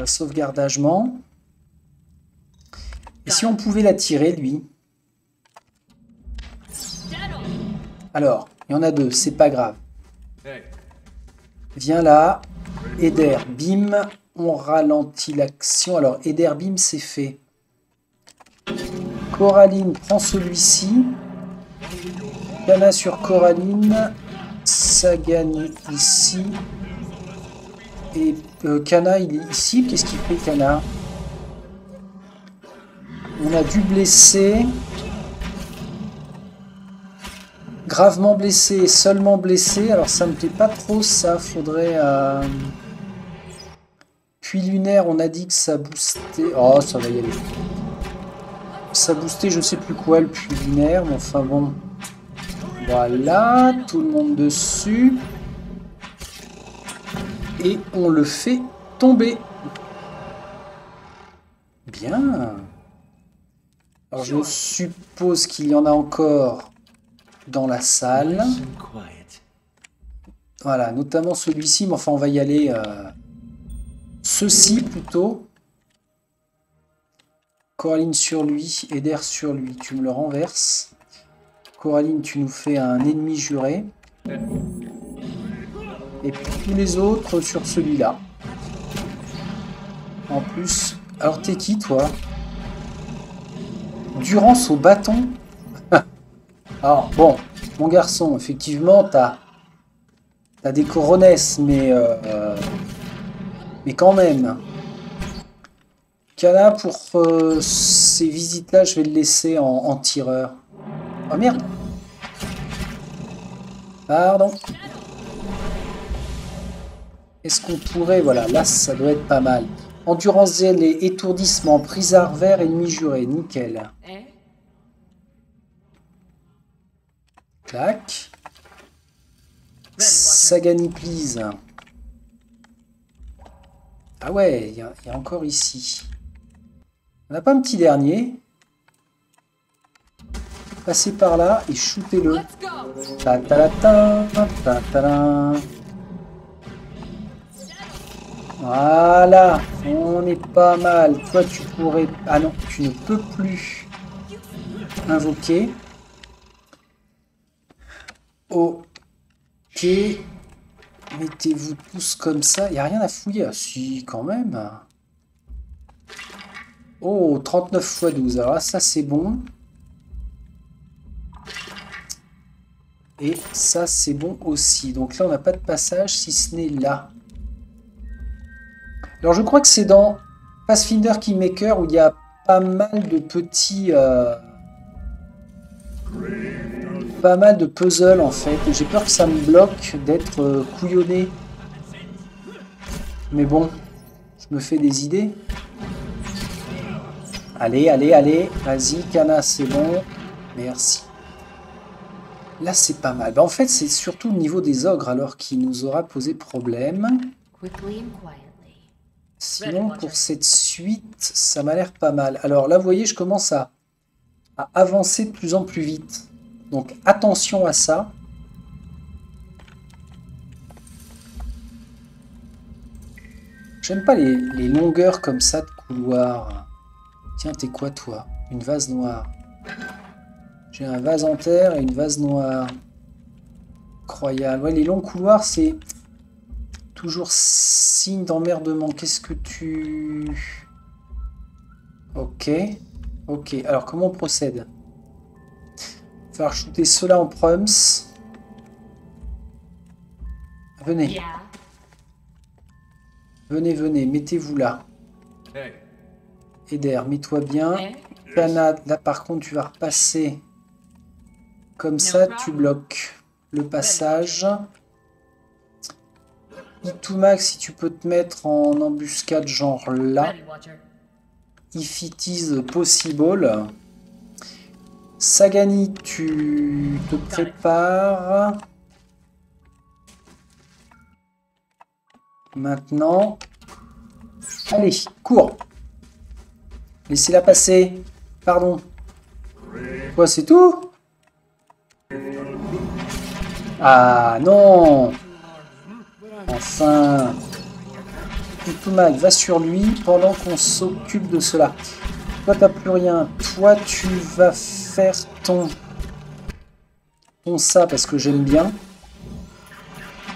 Sauvegardagement. Et si on pouvait l'attirer, lui? Alors, il y en a deux, c'est pas grave. Viens là. Eder, bim. On ralentit l'action. Alors, Eder, bim, c'est fait. Coraline prend celui-ci. Kana sur Coraline. Sagani ici. Et Kana, il est ici. Qu'est-ce qu'il fait, Kana? On a dû blesser. Gravement blessé, seulement blessé. Alors ça me plaît pas trop ça. Faudrait... Puis lunaire, on a dit que ça boostait... Oh, ça va y aller. Ça boostait je sais plus quoi le puits lunaire. Mais enfin bon. Voilà. Tout le monde dessus. Et on le fait tomber. Bien. Alors je suppose qu'il y en a encore dans la salle. Voilà, notamment celui-ci, mais enfin on va y aller. Ceci plutôt. Coraline sur lui, Eder sur lui. Tu me le renverses. Coraline, tu nous fais un ennemi juré. Et puis tous les autres sur celui-là. En plus... Alors t'es qui toi? Durance au bâton. Alors bon, mon garçon, effectivement, t'as des coronesses, mais quand même. Kana, pour ces visites-là, je vais le laisser en tireur. Oh merde. Pardon. Est-ce qu'on pourrait... Voilà, là, ça doit être pas mal. Endurance zélée, étourdissement, prise à revers, ennemi juré. Nickel. Clac. Sagani, please. Ah ouais, il y a encore ici. On n'a pas un petit dernier. Passez par là et shootez-le. Voilà, on est pas mal. Toi, tu pourrais... Ah non, tu ne peux plus invoquer. Ok. Mettez-vous tous comme ça. Il n'y a rien à fouiller. Ah, si, quand même. Oh, 39 x 12. Alors là, ça, c'est bon. Et ça, c'est bon aussi. Donc là, on n'a pas de passage, si ce n'est là. Alors, je crois que c'est dans Pathfinder Kingmaker où il y a pas mal de petits... pas mal de puzzles, en fait. J'ai peur que ça me bloque d'être couillonné. Mais bon, je me fais des idées. Allez, allez, allez. Vas-y, Kana, c'est bon. Merci. Là, c'est pas mal. Bah, en fait, c'est surtout le niveau des ogres alors qui nous aura posé problème. Sinon, pour cette suite, ça m'a l'air pas mal. Alors là, vous voyez, je commence à avancer de plus en plus vite. Donc, attention à ça. J'aime pas les longueurs comme ça de couloir. Tiens, t'es quoi, toi? Une vase noire. J'ai un vase en terre et une vase noire. Incroyable. Ouais, les longs couloirs, c'est toujours signe d'emmerdement. Qu'est-ce que tu... Ok. Ok. Alors, comment on procède? Faire shooter cela en prums. Venez. Venez, venez. Mettez-vous là. Eder, mets-toi bien. Kana, là par contre, tu vas repasser comme ça. Tu bloques le passage. Itumax, si tu peux te mettre en embuscade genre là. If it is possible. Sagani, tu te prépares. Maintenant. Allez, cours. Laissez-la passer. Pardon. Quoi, c'est tout? Ah non. Enfin. Itumax, va sur lui pendant qu'on s'occupe de cela. Toi, t'as plus rien. Toi, tu vas faire ton ça parce que j'aime bien.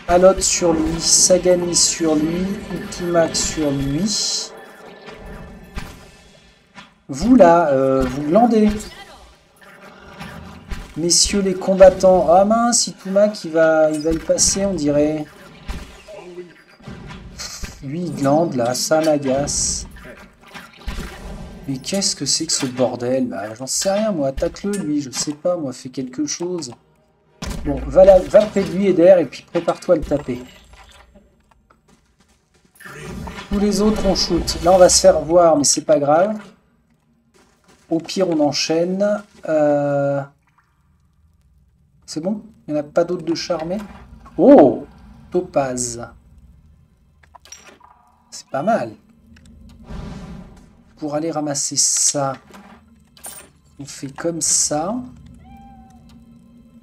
Alot sur lui, Sagani sur lui, Itumax sur lui. Vous là, vous glandez. Messieurs les combattants. Ah mince, Itumax il va y passer, on dirait. Lui il glande là, ça m'agace. Mais qu'est-ce que c'est que ce bordel? Bah j'en sais rien moi, attaque-le lui, je sais pas moi, fais quelque chose. Bon, va près de lui, Eder, et puis prépare-toi à le taper. Tous les autres, on shoot. Là, on va se faire voir, mais c'est pas grave. Au pire, on enchaîne. C'est bon? Il n'y en a pas d'autres de charmés? Oh! Topaz. C'est pas mal. Pour aller ramasser ça, on fait comme ça.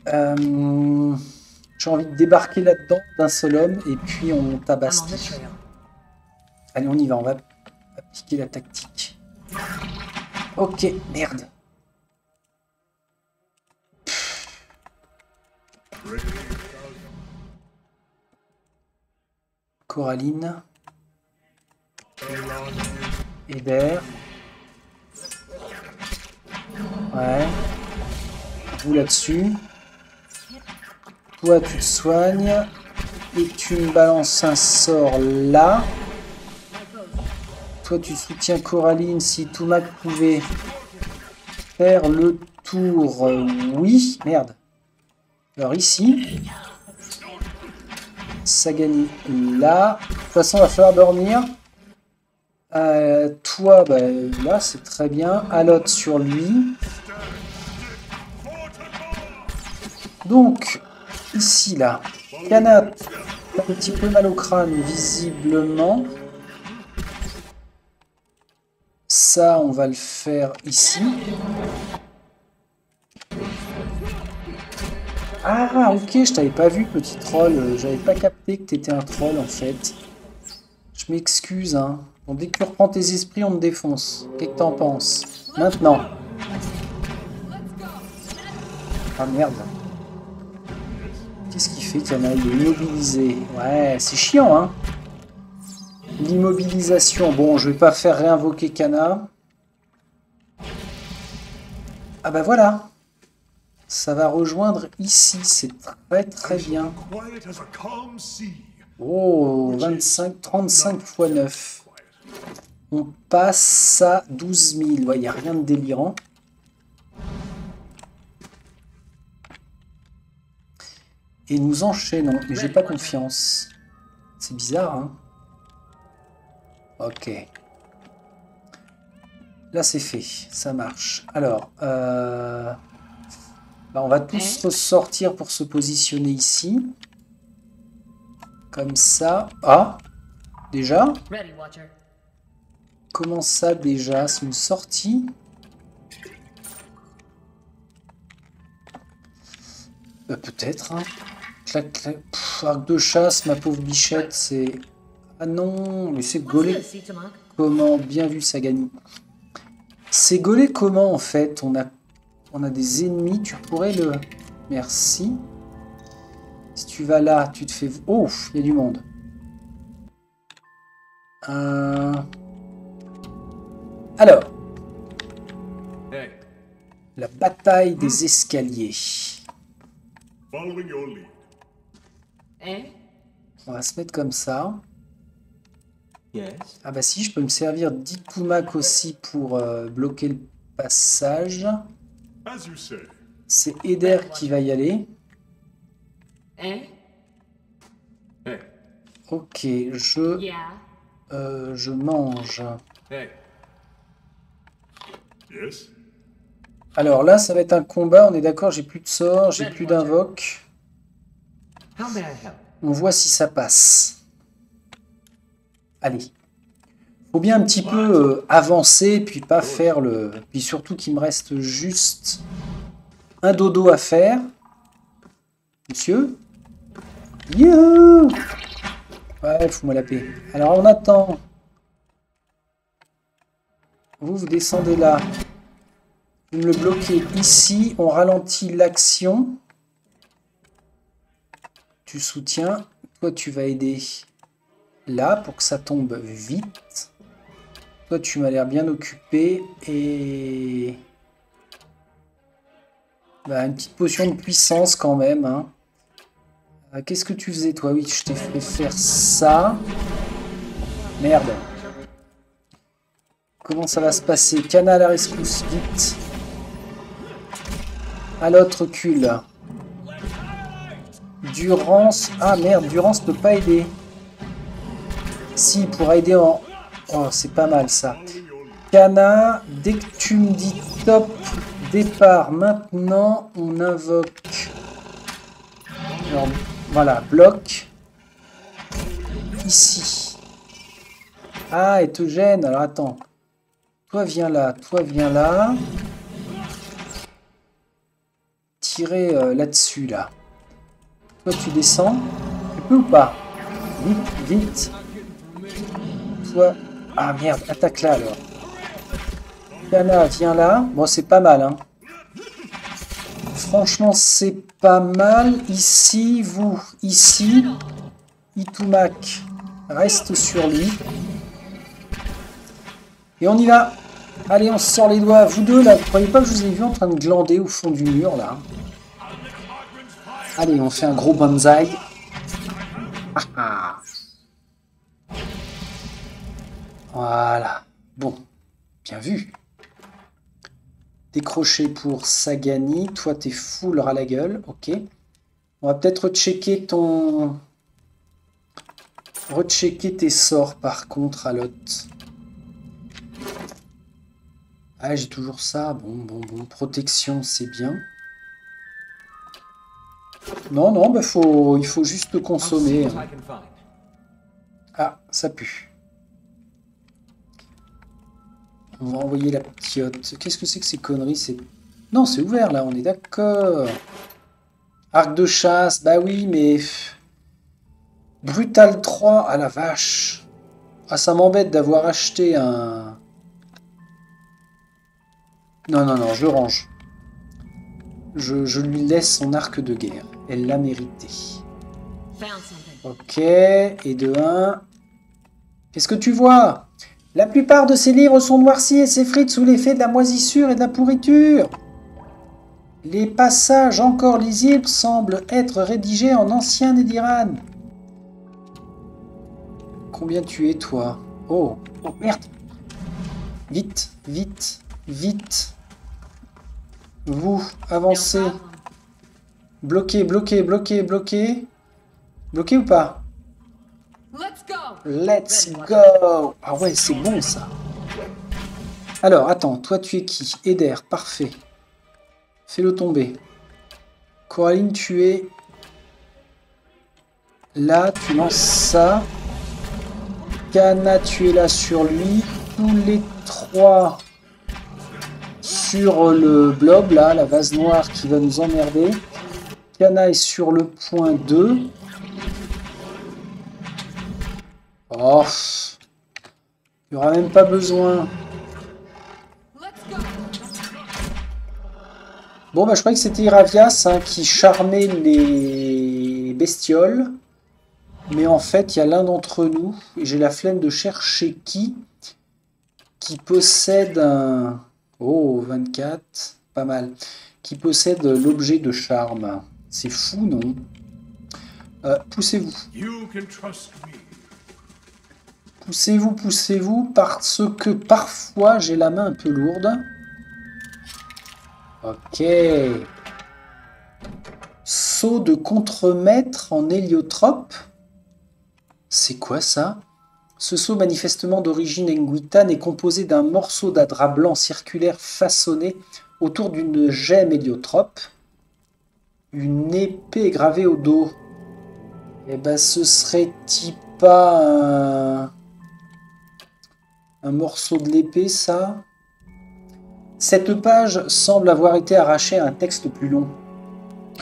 J'ai envie de débarquer là-dedans d'un seul homme et puis on tabasse. Allez, on y va, on va appliquer la tactique. Ok, merde. Coraline. Eder. Ouais. Vous là-dessus. Toi, tu te soignes. Et tu me balances un sort là. Toi, tu soutiens Coraline. Si Itumax pouvait faire le tour. Oui. Merde. Alors ici. Sagani là. De toute façon, il va falloir dormir. Toi, bah, là, c'est très bien. Alot sur lui. Donc, ici, là. Kana, un petit peu mal au crâne, visiblement. Ça, on va le faire ici. Ah, ok, je t'avais pas vu, petit troll. J'avais pas capté que t'étais un troll, en fait. Je m'excuse, hein. Bon, dès que tu reprends tes esprits, on me défonce. Qu'est-ce que t'en penses? Maintenant. Ah, merde. Qu'est-ce qu'il fait, Kana? Il est immobilisé. Ouais, c'est chiant, hein. L'immobilisation. Bon, je vais pas faire réinvoquer Kana. Ah bah voilà. Ça va rejoindre ici. C'est très très bien. Oh, 25, 35 x 9. On passe à 12 000. Ouais, il n'y a rien de délirant. Et nous enchaînons. Mais j'ai pas confiance. C'est bizarre, hein? Ok. Là, c'est fait. Ça marche. Alors, Bah, on va tous ressortir pour se positionner ici. Comme ça. Ah, déjà? Comment ça déjà? C'est une sortie? Peut-être. Hein. Clac, clac. Pff, arc de chasse, ma pauvre bichette, c'est... Ah non, mais c'est gaulé. Comment? Bien vu, Sagani. C'est gaulé comment, en fait? On a des ennemis, tu pourrais le... Merci. Si tu vas là, tu te fais... Oh, il y a du monde. Alors. La bataille des escaliers. On va se mettre comme ça. Ah bah si, je peux me servir d'Itumak aussi pour bloquer le passage. C'est Eder qui va y aller. Ok, je mange. Alors là, ça va être un combat, on est d'accord, j'ai plus de sorts, j'ai plus d'invoque. On voit si ça passe. Allez. Faut bien un petit peu avancer, puis pas faire le... Puis surtout qu'il me reste juste un dodo à faire. Monsieur. Youhou! Ouais, fous-moi la paix. Alors on attend. Vous descendez là. Vous me le bloquez ici. On ralentit l'action. Tu soutiens. Toi, tu vas aider là pour que ça tombe vite. Toi, tu m'as l'air bien occupé. Et... Bah, une petite potion de puissance quand même. Hein. Qu'est-ce que tu faisais, toi? Oui, je t'ai fait faire ça. Merde. Comment ça va se passer? Cana à la rescousse, vite. À l'autre, recule. Durance. Ah merde, Durance peut pas aider. Si, il pourra aider en... Oh, c'est pas mal ça. Cana, dès que tu me dis top, départ, maintenant, on invoque. Alors, voilà, bloc. Ici. Ah, et te gêne. Alors, attends. Toi, viens là. Toi, viens là. Tirer là-dessus, là. Toi, tu descends. Tu peux ou pas? Vite, vite. Toi... Ah, merde. Attaque là, alors. Cana, viens là. Bon, c'est pas mal, hein. Franchement, c'est pas mal. Ici, vous. Ici. Itumak reste sur lui. Et on y va. Allez, on se sort les doigts. Vous deux, là, vous croyez pas que je vous ai vu en train de glander au fond du mur, là? Allez, on fait un gros bonsaï. Voilà. Bon. Bien vu. Décroché pour Sagani. Toi, t'es full ras la gueule. Ok. On va peut-être rechecker ton... Rechecker tes sorts, par contre, à l'autre. Ah, j'ai toujours ça. Bon. Protection, c'est bien. Non, bah il faut juste consommer. Ah, ça pue. On va envoyer la piote. Qu'est-ce que c'est que ces conneries? C'est... Non, c'est ouvert, là, on est d'accord. Arc de chasse, bah oui, mais... Brutal 3, ah la vache. Ah, ça m'embête d'avoir acheté un... Non, je range. Je lui laisse son arc de guerre. Elle l'a mérité. Ok, et de 1. Qu'est-ce que tu vois? La plupart de ces livres sont noircis et s'effritent sous l'effet de la moisissure et de la pourriture. Les passages encore lisibles semblent être rédigés en ancien Nediran. Combien tu es, toi? Oh, merde. Vite. Vous, avancez. Bloquez. Bloqué ou pas? Let's go. Ah ouais, c'est bon, ça. Alors, attends, toi, tu es qui? Eder, parfait. Fais-le tomber. Coraline, tu es là, tu lances ça. Kana, tu es là sur lui. Tous les trois sur le blob, là, la vase noire qui va nous emmerder. Kana est sur le point 2. Oh, il n'y aura même pas besoin. Bon, bah, je croyais que c'était Iravias hein, qui charmait les bestioles. Mais en fait, il y a l'un d'entre nous, et j'ai la flemme de chercher qui possède un... Oh, 24, pas mal. Qui possède l'objet de charme. C'est fou, non? Poussez-vous. Poussez-vous, poussez-vous, parce que parfois j'ai la main un peu lourde. Ok. Saut de contremaître en héliotrope. C'est quoi ça? Ce seau manifestement d'origine nguitane est composé d'un morceau d'adra blanc circulaire façonné autour d'une gemme héliotrope. Une épée gravée au dos. Eh ben ce serait-il pas un morceau de l'épée ça? Cette page semble avoir été arrachée à un texte plus long.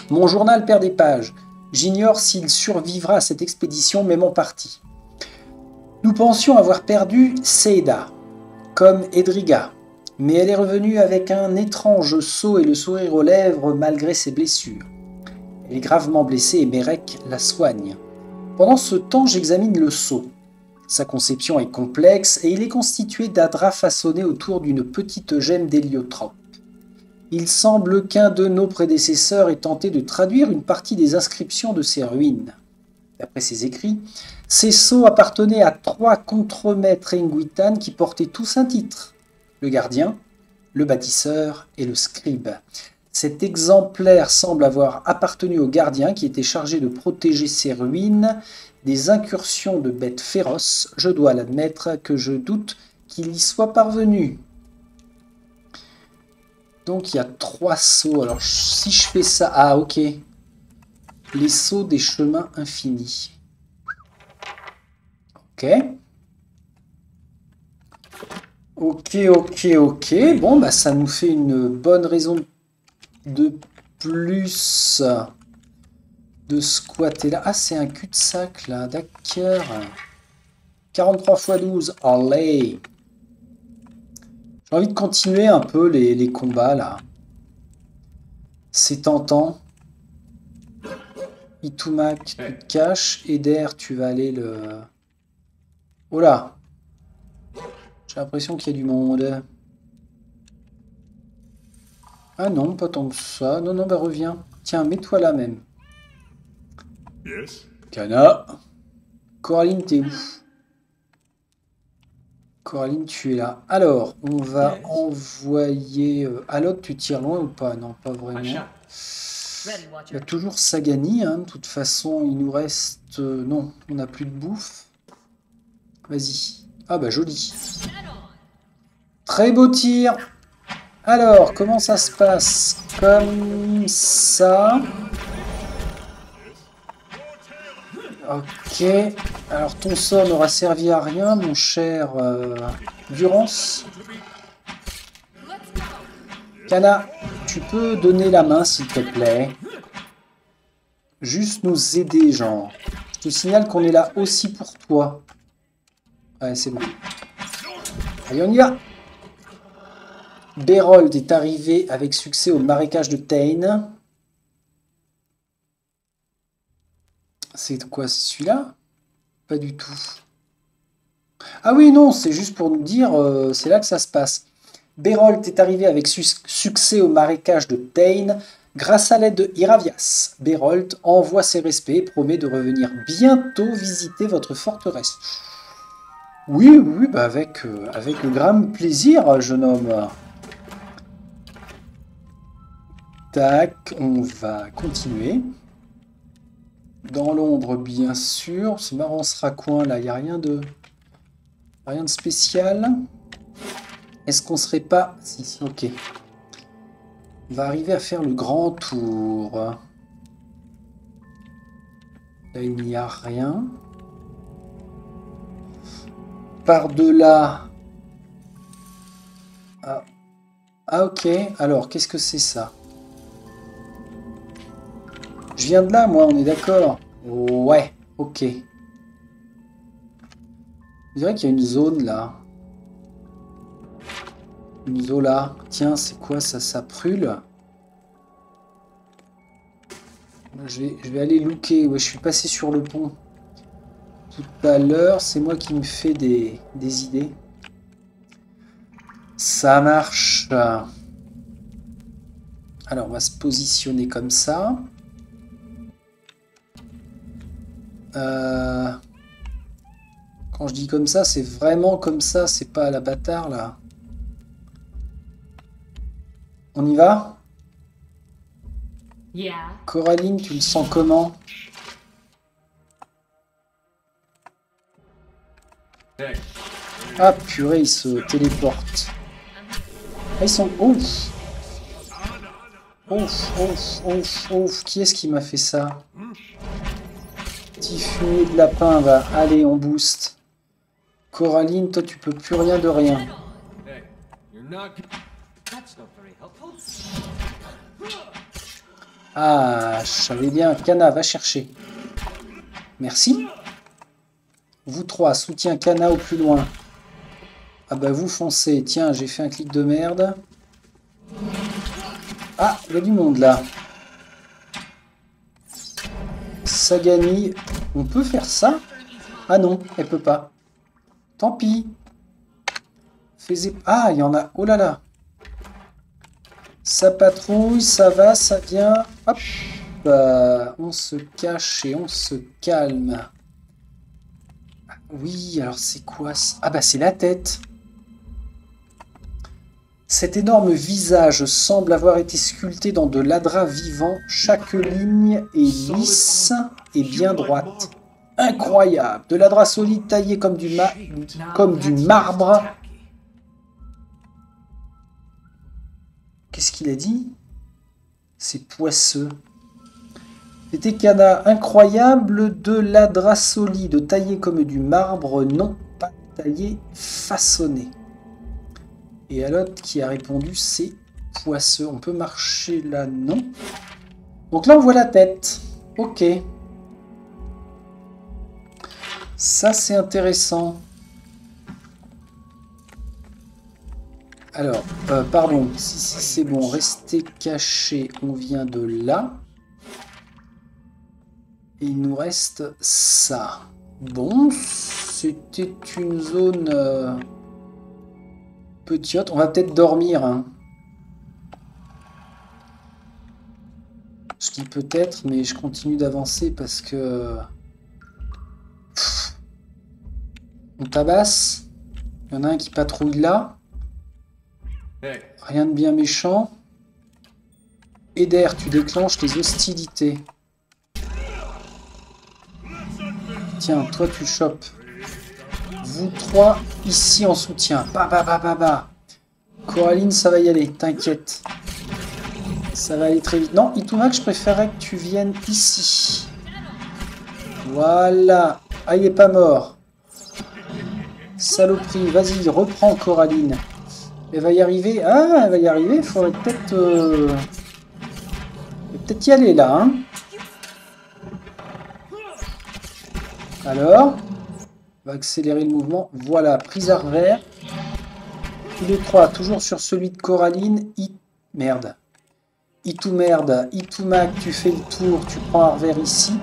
Mon journal perd des pages. J'ignore s'il survivra à cette expédition, même en partie. Nous pensions avoir perdu Seida, comme Edriga, mais elle est revenue avec un étrange sceau et le sourire aux lèvres malgré ses blessures. Elle est gravement blessée et Mérek la soigne. Pendant ce temps, j'examine le sceau. Sa conception est complexe et il est constitué d'adras façonnés autour d'une petite gemme d'héliotrope. Il semble qu'un de nos prédécesseurs ait tenté de traduire une partie des inscriptions de ces ruines. D'après ses écrits, ces sceaux appartenaient à 3 contremaîtres nguitanes qui portaient tous un titre, le gardien, le bâtisseur et le scribe. Cet exemplaire semble avoir appartenu au gardien qui était chargé de protéger ces ruines des incursions de bêtes féroces. Je dois l'admettre que je doute qu'il y soit parvenu. Donc il y a 3 sceaux. Alors si je fais ça... Ah ok. Les sceaux des chemins infinis. Ok. Ok. Bon bah ça nous fait une bonne raison de plus de squatter là. Ah c'est un cul-de-sac là. D'accord. 43 x 12. Allez. J'ai envie de continuer un peu les combats là. C'est tentant. Itumak, tu te caches. Eder, tu vas aller le... Oh là! J'ai l'impression qu'il y a du monde. Ah non, pas tant que ça. Non, bah reviens. Tiens, mets-toi là même. Yes. Kana. Coraline, t'es où? Coraline, tu es là. Alors, on va envoyer... Alok, tu tires loin ou pas? Non, pas vraiment. Il y a toujours Sagani, hein. De toute façon, il nous reste... non, on n'a plus de bouffe. Vas-y. Ah bah joli. Très beau tir. Alors, comment ça se passe? Comme ça. Ok. Alors, ton sort n'aura servi à rien, mon cher Durance. Kana, tu peux donner la main, s'il te plaît. Juste nous aider, genre. Je te signale qu'on est là aussi pour toi. Ouais, c'est bon. Allez, on y va. Berold est arrivé avec succès au marécage de Tain. C'est quoi, c'est celui-là? Pas du tout. Ah oui, non, c'est juste pour nous dire, c'est là que ça se passe. Berold est arrivé avec succès au marécage de Tain. Grâce à l'aide de Iravias, Berold envoie ses respects et promet de revenir bientôt visiter votre forteresse. Oui, bah avec grand plaisir, jeune homme. Tac, on va continuer. Dans l'ombre, bien sûr. C'est marrant ce raccoin là, il n'y a rien de spécial. Est-ce qu'on serait pas... Si, ok. On va arriver à faire le grand tour. Là, il n'y a rien. Par-delà... Ah. Ah, ok. Alors, qu'est-ce que c'est ça? Je viens de là, moi, on est d'accord? Ouais, ok. Je dirais qu'il y a une zone, là. Une zone là. Tiens, c'est quoi ça? Ça brûle. Je vais aller looker. Ouais, je suis passé sur le pont tout à l'heure. C'est moi qui me fais des idées. Ça marche. Alors, on va se positionner comme ça. Quand je dis comme ça, c'est vraiment comme ça. C'est pas à la bâtard, là. On y va? Yeah. Coraline, tu le sens comment? Ah purée, ils se téléportent. Ah, ils sont ouf. Ouf, ouf, ouf, ouf. Qui est-ce qui m'a fait ça? Petit fumier de lapin, va. Allez, on booste. Coraline, toi, tu peux plus rien de rien. Ah, je savais bien. Kana, va chercher. Merci. Vous trois, soutien Kana au plus loin. Ah bah vous foncez. Tiens, j'ai fait un clic de merde. Ah, il y a du monde là. Sagani, on peut faire ça? Ah non, elle peut pas. Tant pis. Faisait... Ah, il y en a. Oh là là. Ça patrouille, ça va, ça vient. Hop. On se cache et on se calme. Oui, alors c'est quoi ça? Ah bah c'est la tête. Cet énorme visage semble avoir été sculpté dans de l'adra vivant. Chaque ligne est lisse et bien droite. Incroyable. De l'adra solide taillé comme du marbre. Qu'est-ce qu'il a dit? C'est poisseux. C'était Kana. Incroyable de l'adra solide taillé comme du marbre. Non, pas taillé, façonné. Et à l'autre qui a répondu, c'est poisseux. On peut marcher là, non. Donc là, on voit la tête. Ok. Ça, c'est intéressant. Alors, pardon. Si c'est bon, restez caché. On vient de là. Et il nous reste ça. Bon, c'était une zone... petite. On va peut-être dormir. Hein. Je dis peut-être, mais je continue d'avancer parce que... On tabasse. Il y en a un qui patrouille là. Rien de bien méchant. Eder, tu déclenches les hostilités. Tiens, toi tu chopes. Vous trois ici en soutien. Bah bah bah bah bah. Coraline, ça va y aller, t'inquiète. Ça va aller très vite. Non, Itumak, je préférerais que tu viennes ici. Voilà. Ah, il est pas mort. Saloperie, vas-y, reprends Coraline. Elle va y arriver. Ah, elle va y arriver. Il faudrait peut-être... peut-être y aller là. Hein. Alors, on va accélérer le mouvement. Voilà, prise à revers. Tous les trois, toujours sur celui de Coraline. Merde. Merde. Itumak, tu fais le tour. Tu prends un revers ici.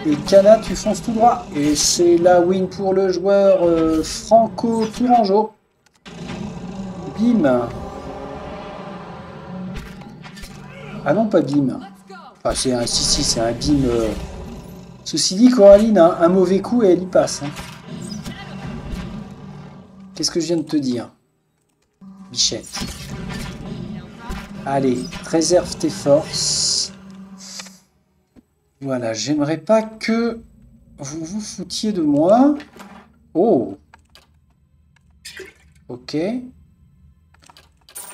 Et Kana, tu fonces tout droit. Et c'est la win pour le joueur Franco Tourangeau. Bim. Ah non, pas bim. Enfin, c'est un... Si, c'est un bim... Ceci dit, Coraline a un mauvais coup et elle y passe. Hein. Qu'est-ce que je viens de te dire, Bichette? Allez, réserve tes forces. Voilà, j'aimerais pas que vous vous foutiez de moi. Oh. Ok.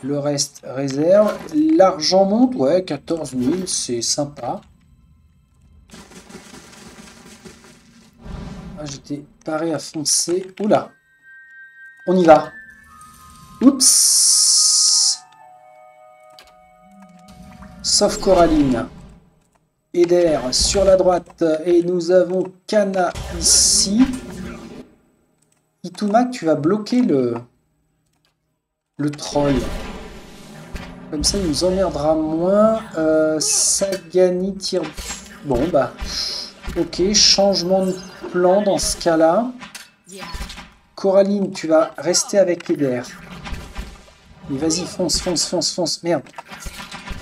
Le reste, réserve. L'argent monte, ouais, 14 000, c'est sympa. j'étais paré à foncer. Oula. On y va. Oups. Sauf Coraline. Eder sur la droite. Et nous avons Kana ici. Itumak, tu vas bloquer le troll. Comme ça, il nous emmerdera moins. Sagani tire... Bon, bah... Ok, changement de plan dans ce cas-là. Coraline, tu vas rester avec Eder. Mais vas-y, fonce, fonce, fonce, fonce. Merde.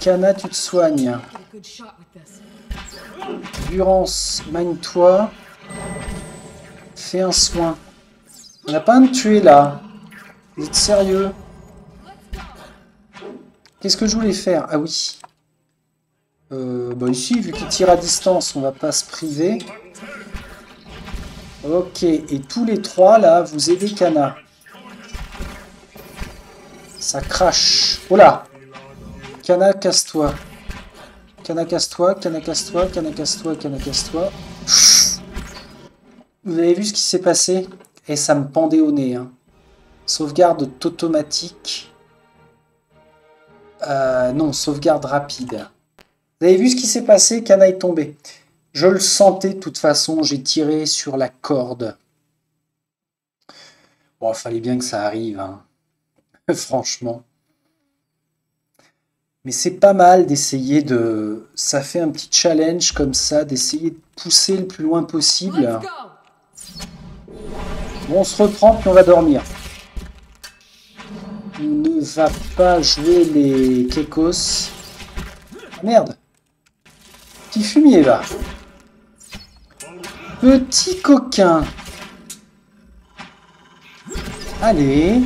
Kana, tu te soignes. Durance, mine-toi. Fais un soin. On n'a pas un de tuer là. Vous êtes sérieux? Qu'est-ce que je voulais faire? Ah oui. Bah ici, vu qu'il tire à distance, on va pas se priver. Ok, et tous les trois, là, vous aidez Kana. Ça crache. Oh là! Kana, casse-toi. Kana, casse-toi, Kana, casse-toi, Kana, casse-toi, Kana, casse-toi. Vous avez vu ce qui s'est passé? Et ça me pendait au nez. Hein. Sauvegarde automatique. Non, sauvegarde rapide. Vous avez vu ce qui s'est passé? Kana est tombé. Je le sentais de toute façon, j'ai tiré sur la corde. Bon, il fallait bien que ça arrive, hein. Franchement. Mais c'est pas mal d'essayer de... Ça fait un petit challenge comme ça, d'essayer de pousser le plus loin possible. Bon, on se reprend, puis on va dormir. On ne va pas jouer les Kekos. Ah, merde. Petit fumier, va. Petit coquin. Allez.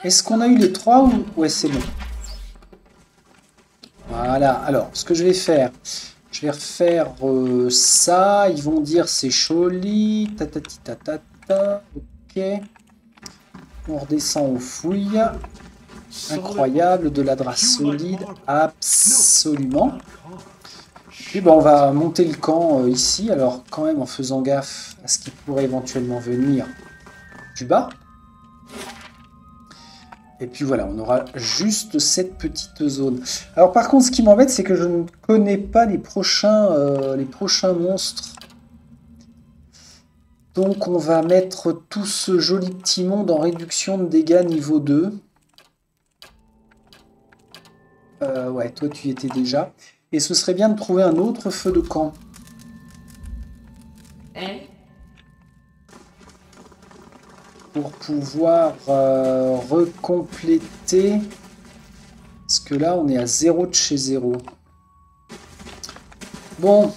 Est-ce qu'on a eu les trois ou... Ouais, c'est bon. Voilà. Alors, ce que je vais faire... Je vais refaire ça. Ils vont dire c'est joli. Tatati tatata. Ok. On redescend aux fouilles. Incroyable. De la drape solide. Absolument. Puis bon, on va monter le camp ici. Alors, quand même en faisant gaffe à ce qui pourrait éventuellement venir du bas. Et puis voilà, on aura juste cette petite zone. Alors par contre, ce qui m'embête, c'est que je ne connais pas les prochains monstres. Donc on va mettre tout ce joli petit monde en réduction de dégâts niveau 2. Ouais, toi tu y étais déjà. Et ce serait bien de trouver un autre feu de camp. Pour pouvoir recompléter. Parce que là, on est à 0 de chez 0. Bon,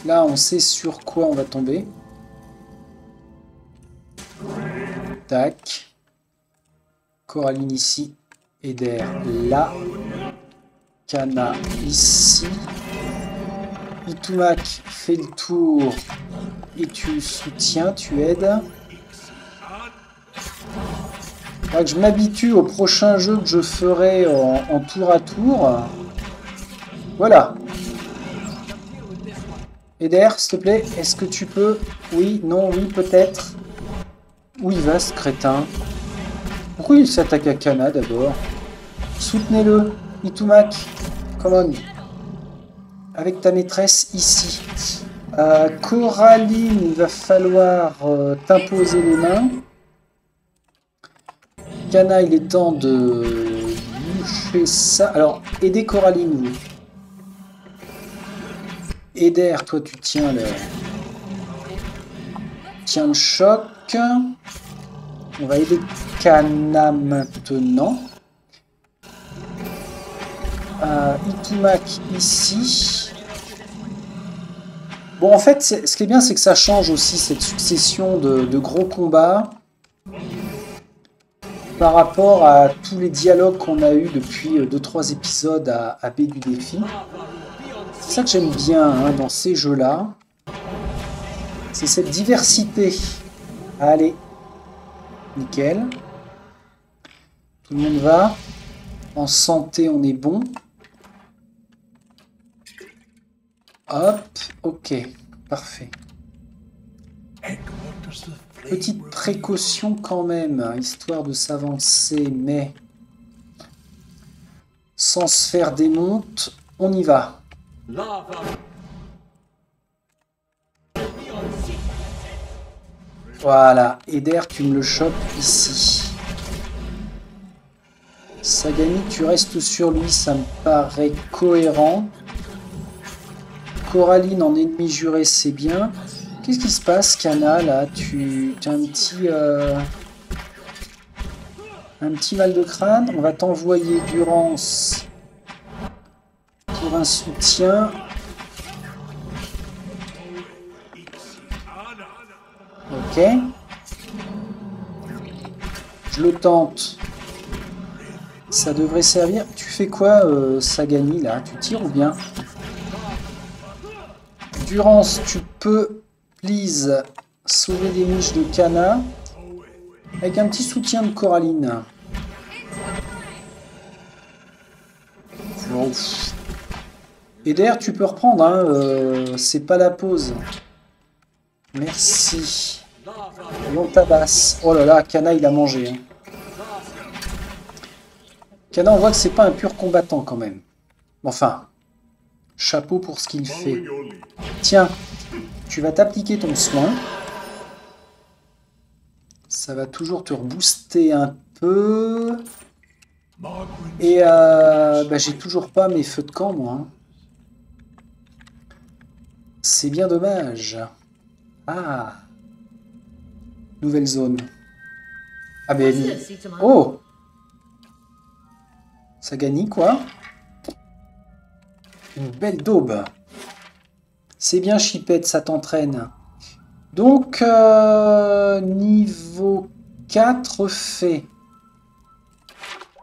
là, on sait sur quoi on va tomber. Tac. Coraline ici. Eder là. Kana ici. Itumak fait le tour. Et tu soutiens, tu aides. Faudra que je m'habitue au prochain jeu que je ferai en tour à tour. Voilà. Eder, s'il te plaît, est-ce que tu peux... Oui, non, oui, peut-être. Où il va, ce crétin? Pourquoi il s'attaque à Kana, d'abord? Soutenez-le, Itumak. Come on. Avec ta maîtresse, ici. Coraline, il va falloir t'imposer les mains. Kana, il est temps de boucher ça. Alors, aidez Coraline, vous. Eder, toi, tu tiens le... Tiens le choc. On va aider Kana maintenant. Itumak ici. Bon, en fait, ce qui est bien, c'est que ça change aussi cette succession de gros combats. Par rapport à tous les dialogues qu'on a eu depuis 2-3 épisodes à B du défi. C'est ça que j'aime bien hein, dans ces jeux-là. C'est cette diversité. Allez. Nickel. Tout le monde va. En santé, on est bon. Hop. Ok. Parfait. Petite précaution quand même, histoire de s'avancer, mais sans se faire des montes, on y va. Voilà, Eder, tu me le chopes ici. Sagani, tu restes sur lui, ça me paraît cohérent. Coraline en ennemi juré, c'est bien. Qu'est-ce qui se passe, Kana, là? Tu as un petit mal de crâne. On va t'envoyer Durance pour un soutien. Ok. Je le tente. Ça devrait servir. Tu fais quoi, Sagani, là? Tu tires ou bien? Durance, tu peux, please, sauver des miches de Kana. Avec un petit soutien de Coraline. Oh. Eder, tu peux reprendre, hein, c'est pas la pause. Merci. Et on tabasse. Oh là là, Kana, il a mangé. Hein. Kana, on voit que c'est pas un pur combattant quand même. Enfin, chapeau pour ce qu'il fait. Tiens, tu vas t'appliquer ton soin. Ça va toujours te rebooster un peu. Et bah, j'ai toujours pas mes feux de camp, moi. Hein. C'est bien dommage. Ah. Nouvelle zone. Ah ben... Oh. Ça gagne quoi? Une belle daube. C'est bien, Chipette, ça t'entraîne. Donc, niveau 4 fait.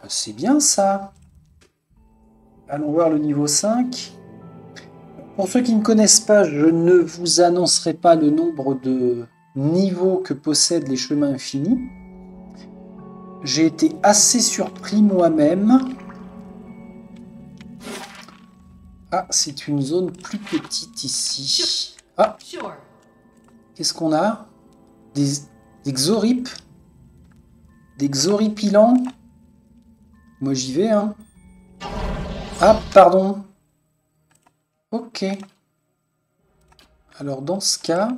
C'est bien ça. Allons voir le niveau 5. Pour ceux qui ne connaissent pas, je ne vous annoncerai pas le nombre de niveaux que possèdent les chemins infinis. J'ai été assez surpris moi-même. Ah, c'est une zone plus petite ici. Ah, qu'est-ce qu'on a? Des Xoripes. Des Xoripilants. Moi j'y vais, hein. Ah, pardon. Ok. Alors dans ce cas,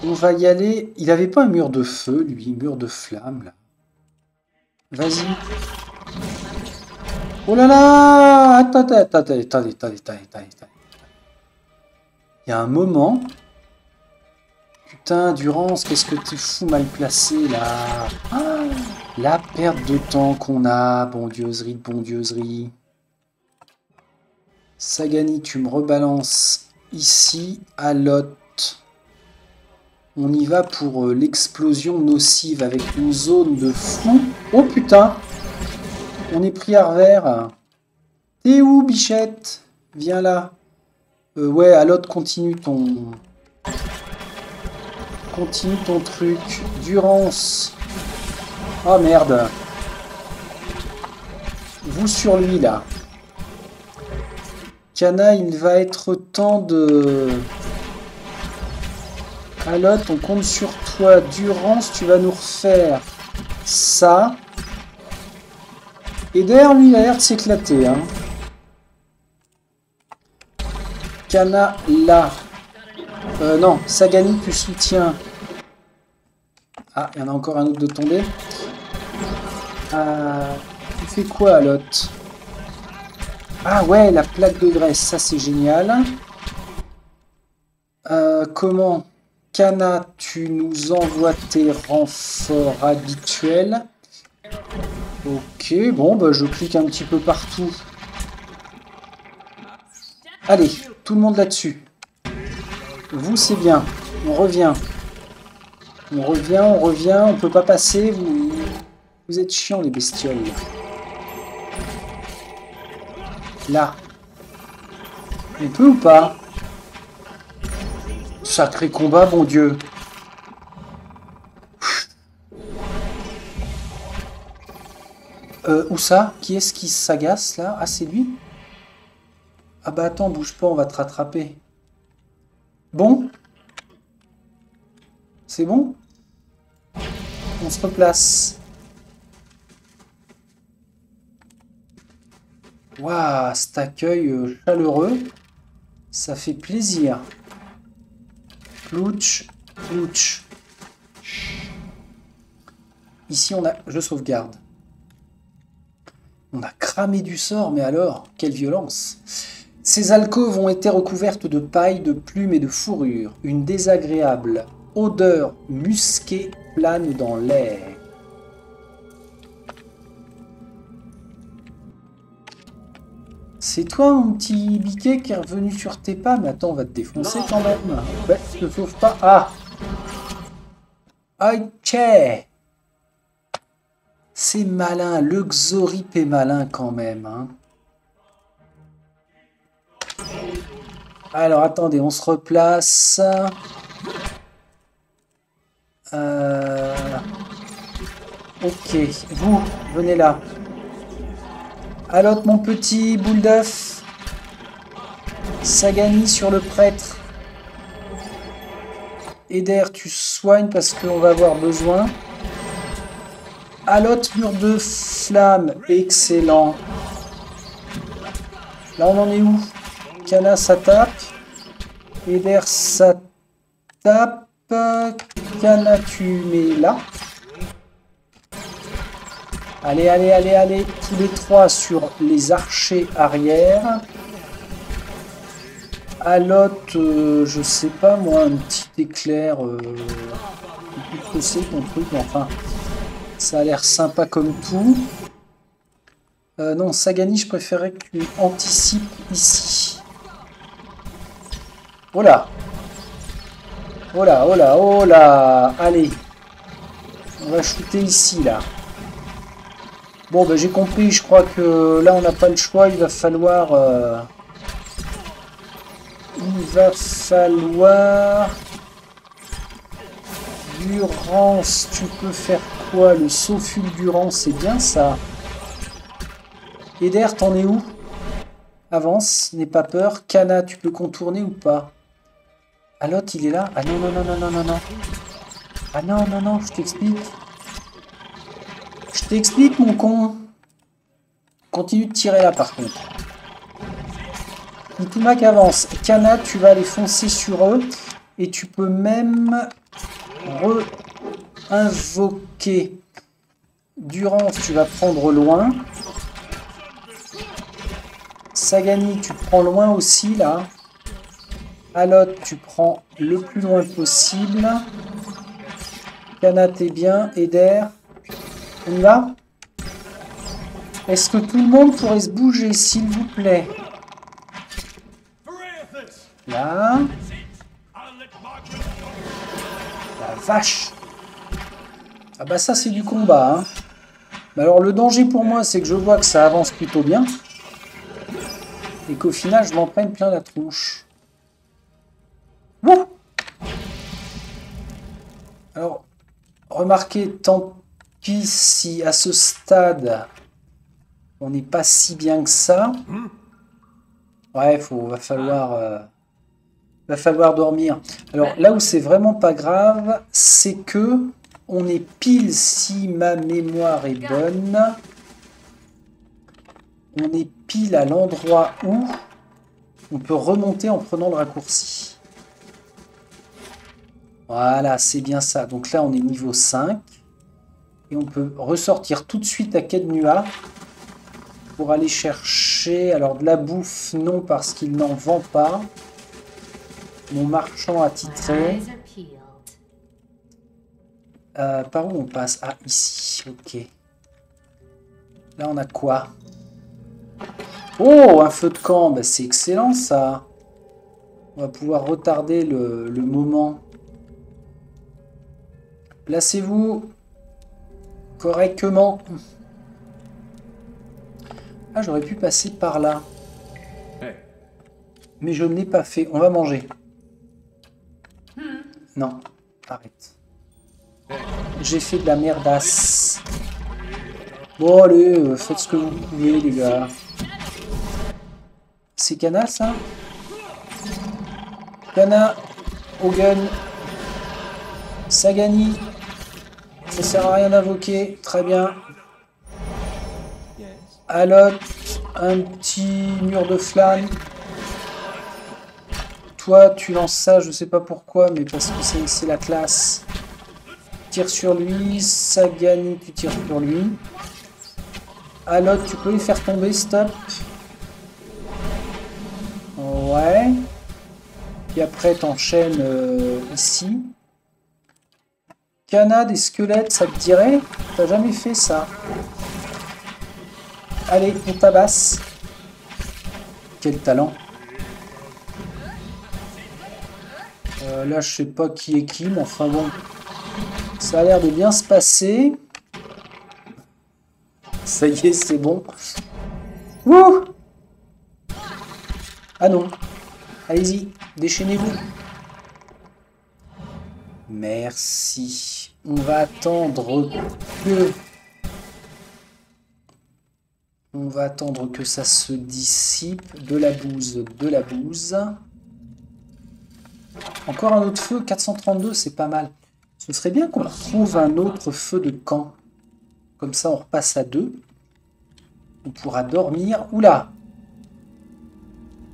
on va y aller. Il avait pas un mur de feu, lui, mur de flamme, là. Vas-y. Oh là là! Attendez. Il y a un moment... Putain, Durance, qu'est-ce que tu fous mal placé, là? Ah, la perte de temps qu'on a. Bondioserie de bondioserie. Sagani, tu me rebalances ici, à Lot. On y va pour l'explosion nocive avec une zone de fou. Oh putain! On est pris à revers. T'es où, bichette? Viens là. Ouais, à Lot, continue ton truc. Durance. Oh merde. Vous sur lui, là. Kana, il va être temps de... Alot, on compte sur toi. Durance, tu vas nous refaire ça. Et d'ailleurs, lui, il a l'air de s'éclater. Hein. Kana, là. Non, Sagani, tu soutiens. Ah, il y en a encore un autre de tomber. Tu fais quoi, Alot? Ah ouais, la plaque de graisse, ça c'est génial. Comment? Kana, tu nous envoies tes renforts habituels. Ok, bon, bah, je clique un petit peu partout. Allez, tout le monde là-dessus. Vous, c'est bien. On revient. On revient. On peut pas passer. Vous êtes chiants, les bestioles. Là. On peut ou pas? Sacré combat, bon Dieu. Où ça? Qui est-ce qui s'agace, là? Ah, c'est lui? Ah bah attends, bouge pas, on va te rattraper. Bon. C'est bon? On se replace. Waouh, cet accueil chaleureux. Ça fait plaisir. Plouch, plouch. Ici, on a... Je sauvegarde. On a cramé du sort, mais alors, quelle violence! Ces alcôves ont été recouvertes de paille, de plumes et de fourrure. Une désagréable odeur musquée plane dans l'air. C'est toi, mon petit biquet, qui est revenu sur tes pas? Mais attends, on va te défoncer quand même. Ouais, je te sauve pas. Ah! Ok! C'est malin, le Xorip est malin quand même. Hein. Alors, attendez, on se replace. Ok, vous, venez là. Allote, mon petit boule d'œuf. Sagani sur le prêtre. Eder, tu soignes parce qu'on va avoir besoin. Allote, mur de flamme. Excellent. Là, on en est où? Kana, ça tape. Eder, ça tape. Kana, tu mets là. Allez, allez, allez, allez. Tous les trois sur les archers arrière. Allote, je sais pas moi, un petit éclair. Plus que c'est ton truc, mais enfin. Ça a l'air sympa comme tout. Non, Sagani, je préférais que tu anticipes ici. Oh là! Oh là, oh là, oh là! Allez! On va shooter ici, là. Bon, ben j'ai compris, je crois que là, on n'a pas le choix. Il va falloir... Durance, tu peux faire quoi? Le saut fulgurant, c'est bien ça. Eder, t'en es où? Avance, n'aie pas peur. Kana, tu peux contourner ou pas? Allote, il est là? Ah non, non, non, non, non, non, non. Ah non, non, non, je t'explique. Je t'explique, mon con. Continue de tirer là, par contre. Nitumak avance. Kana, tu vas aller foncer sur eux. Et tu peux même re-invoquer. Durance, tu vas prendre loin. Sagani, tu prends loin aussi, là. Allote, tu prends le plus loin possible. Kana, t'es bien. Eder, on y va? Est-ce que tout le monde pourrait se bouger, s'il vous plaît? Là. La vache. Ah bah ça, c'est du combat. Hein. Mais alors, le danger pour moi, c'est que je vois que ça avance plutôt bien. Et qu'au final, je m'en prenne plein la tronche. Wouh! Alors, remarquez, tant pis si à ce stade, on n'est pas si bien que ça. Ouais, va falloir dormir. Alors, là où c'est vraiment pas grave, c'est que on est pile, si ma mémoire est bonne, on est pile à l'endroit où on peut remonter en prenant le raccourci. Voilà, c'est bien ça. Donc là, on est niveau 5. Et on peut ressortir tout de suite à Kednua pour aller chercher... Alors, de la bouffe, non, parce qu'il n'en vend pas. Mon marchand attitré. Par où on passe? Ah, ici. Ok. Là, on a quoi? Oh, un feu de camp. Bah, c'est excellent, ça. On va pouvoir retarder le moment. Placez-vous correctement. Ah, j'aurais pu passer par là. Mais je ne l'ai pas fait. On va manger. Non, arrête. J'ai fait de la merdasse. Bon, allez, faites ce que vous pouvez, les gars. C'est Kana, ça? Kana, au gun. Sagani. Ça sert à rien d'invoquer. Très bien. Alot. Un petit mur de flamme. Toi, tu lances ça, je sais pas pourquoi, mais parce que c'est la classe. Tire sur lui. Sagani, tu tires sur lui. Alot, tu peux les faire tomber, stop. Ouais. Puis après, t'enchaînes ici. Cana, des squelettes, ça te dirait? T'as jamais fait ça. Allez, on tabasse. Quel talent. Là, je sais pas qui est qui, mais enfin bon. Ça a l'air de bien se passer. Ça y est, c'est bon. Wouh! Ah non. Allez-y, déchaînez-vous. Merci. On va attendre que... On va attendre que ça se dissipe. De la bouse, de la bouse. Encore un autre feu, 432, c'est pas mal. Ce serait bien qu'on retrouve un autre feu de camp. Comme ça, on repasse à 2. On pourra dormir. Oula!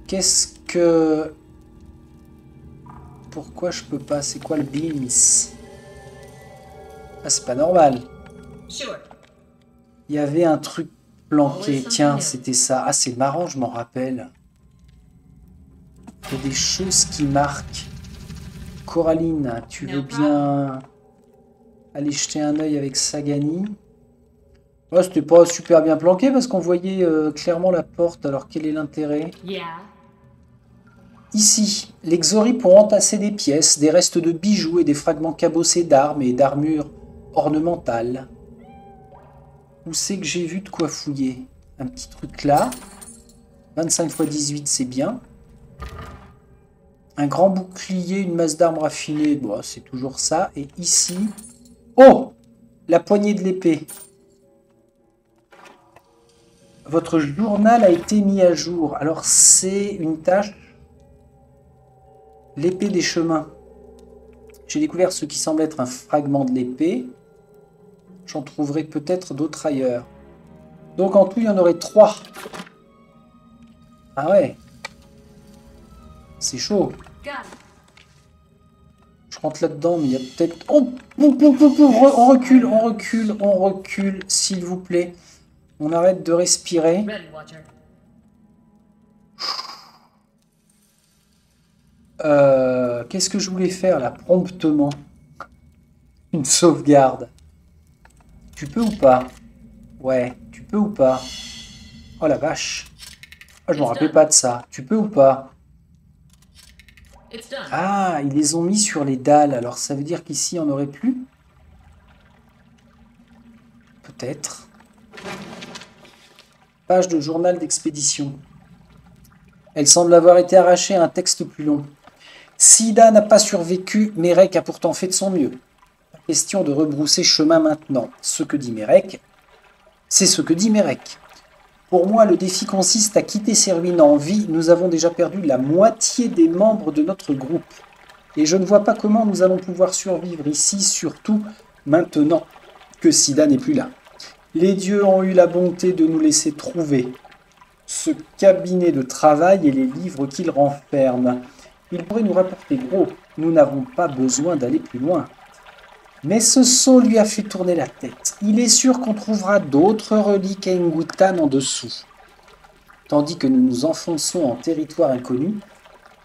Qu'est-ce que... Pourquoi je peux pas? C'est quoi le beams? Ah, c'est pas normal. Il y avait un truc planqué. Tiens, c'était ça. Ah, c'est marrant, je m'en rappelle. Il y a des choses qui marquent. Coraline, tu veux bien aller jeter un œil avec Sagani? Ouais, c'était pas super bien planqué parce qu'on voyait clairement la porte. Alors quel est l'intérêt? Ici, les Xori pourront entasser des pièces, des restes de bijoux et des fragments cabossés d'armes et d'armures ornementales. Où c'est que j'ai vu de quoi fouiller? Un petit truc là. 25 x 18, c'est bien. Un grand bouclier, une masse d'armes raffinées, bon, c'est toujours ça. Et ici... Oh! La poignée de l'épée. Votre journal a été mis à jour. Alors, c'est une tâche. L'épée des chemins. J'ai découvert ce qui semble être un fragment de l'épée. J'en trouverai peut-être d'autres ailleurs. Donc, en tout, il y en aurait 3. Ah ouais. C'est chaud. Je rentre là-dedans, mais il y a peut-être... Oh, on recule, on recule, on recule, s'il vous plaît. On arrête de respirer. Qu'est-ce que je voulais faire, là, promptement? Une sauvegarde. Tu peux ou pas? Ouais, tu peux ou pas? Oh la vache. Oh, je me rappelais pas de ça. Tu peux ou pas? Ah, ils les ont mis sur les dalles. Alors, ça veut dire qu'ici, on n'aurait plus? Peut-être. Page de journal d'expédition. Elle semble avoir été arrachée à un texte plus long. Sida n'a pas survécu, Mérek a pourtant fait de son mieux. Question de rebrousser chemin maintenant. Ce que dit Mérek, c'est ce que dit Mérek. Pour moi, le défi consiste à quitter ces ruines en vie. Nous avons déjà perdu la moitié des membres de notre groupe. Et je ne vois pas comment nous allons pouvoir survivre ici, surtout maintenant que Sida n'est plus là. Les dieux ont eu la bonté de nous laisser trouver ce cabinet de travail et les livres qu'il renferme. Il pourrait nous rapporter gros. Nous n'avons pas besoin d'aller plus loin. Mais ce saut lui a fait tourner la tête. Il est sûr qu'on trouvera d'autres reliques à Ngutan en dessous. Tandis que nous nous enfonçons en territoire inconnu,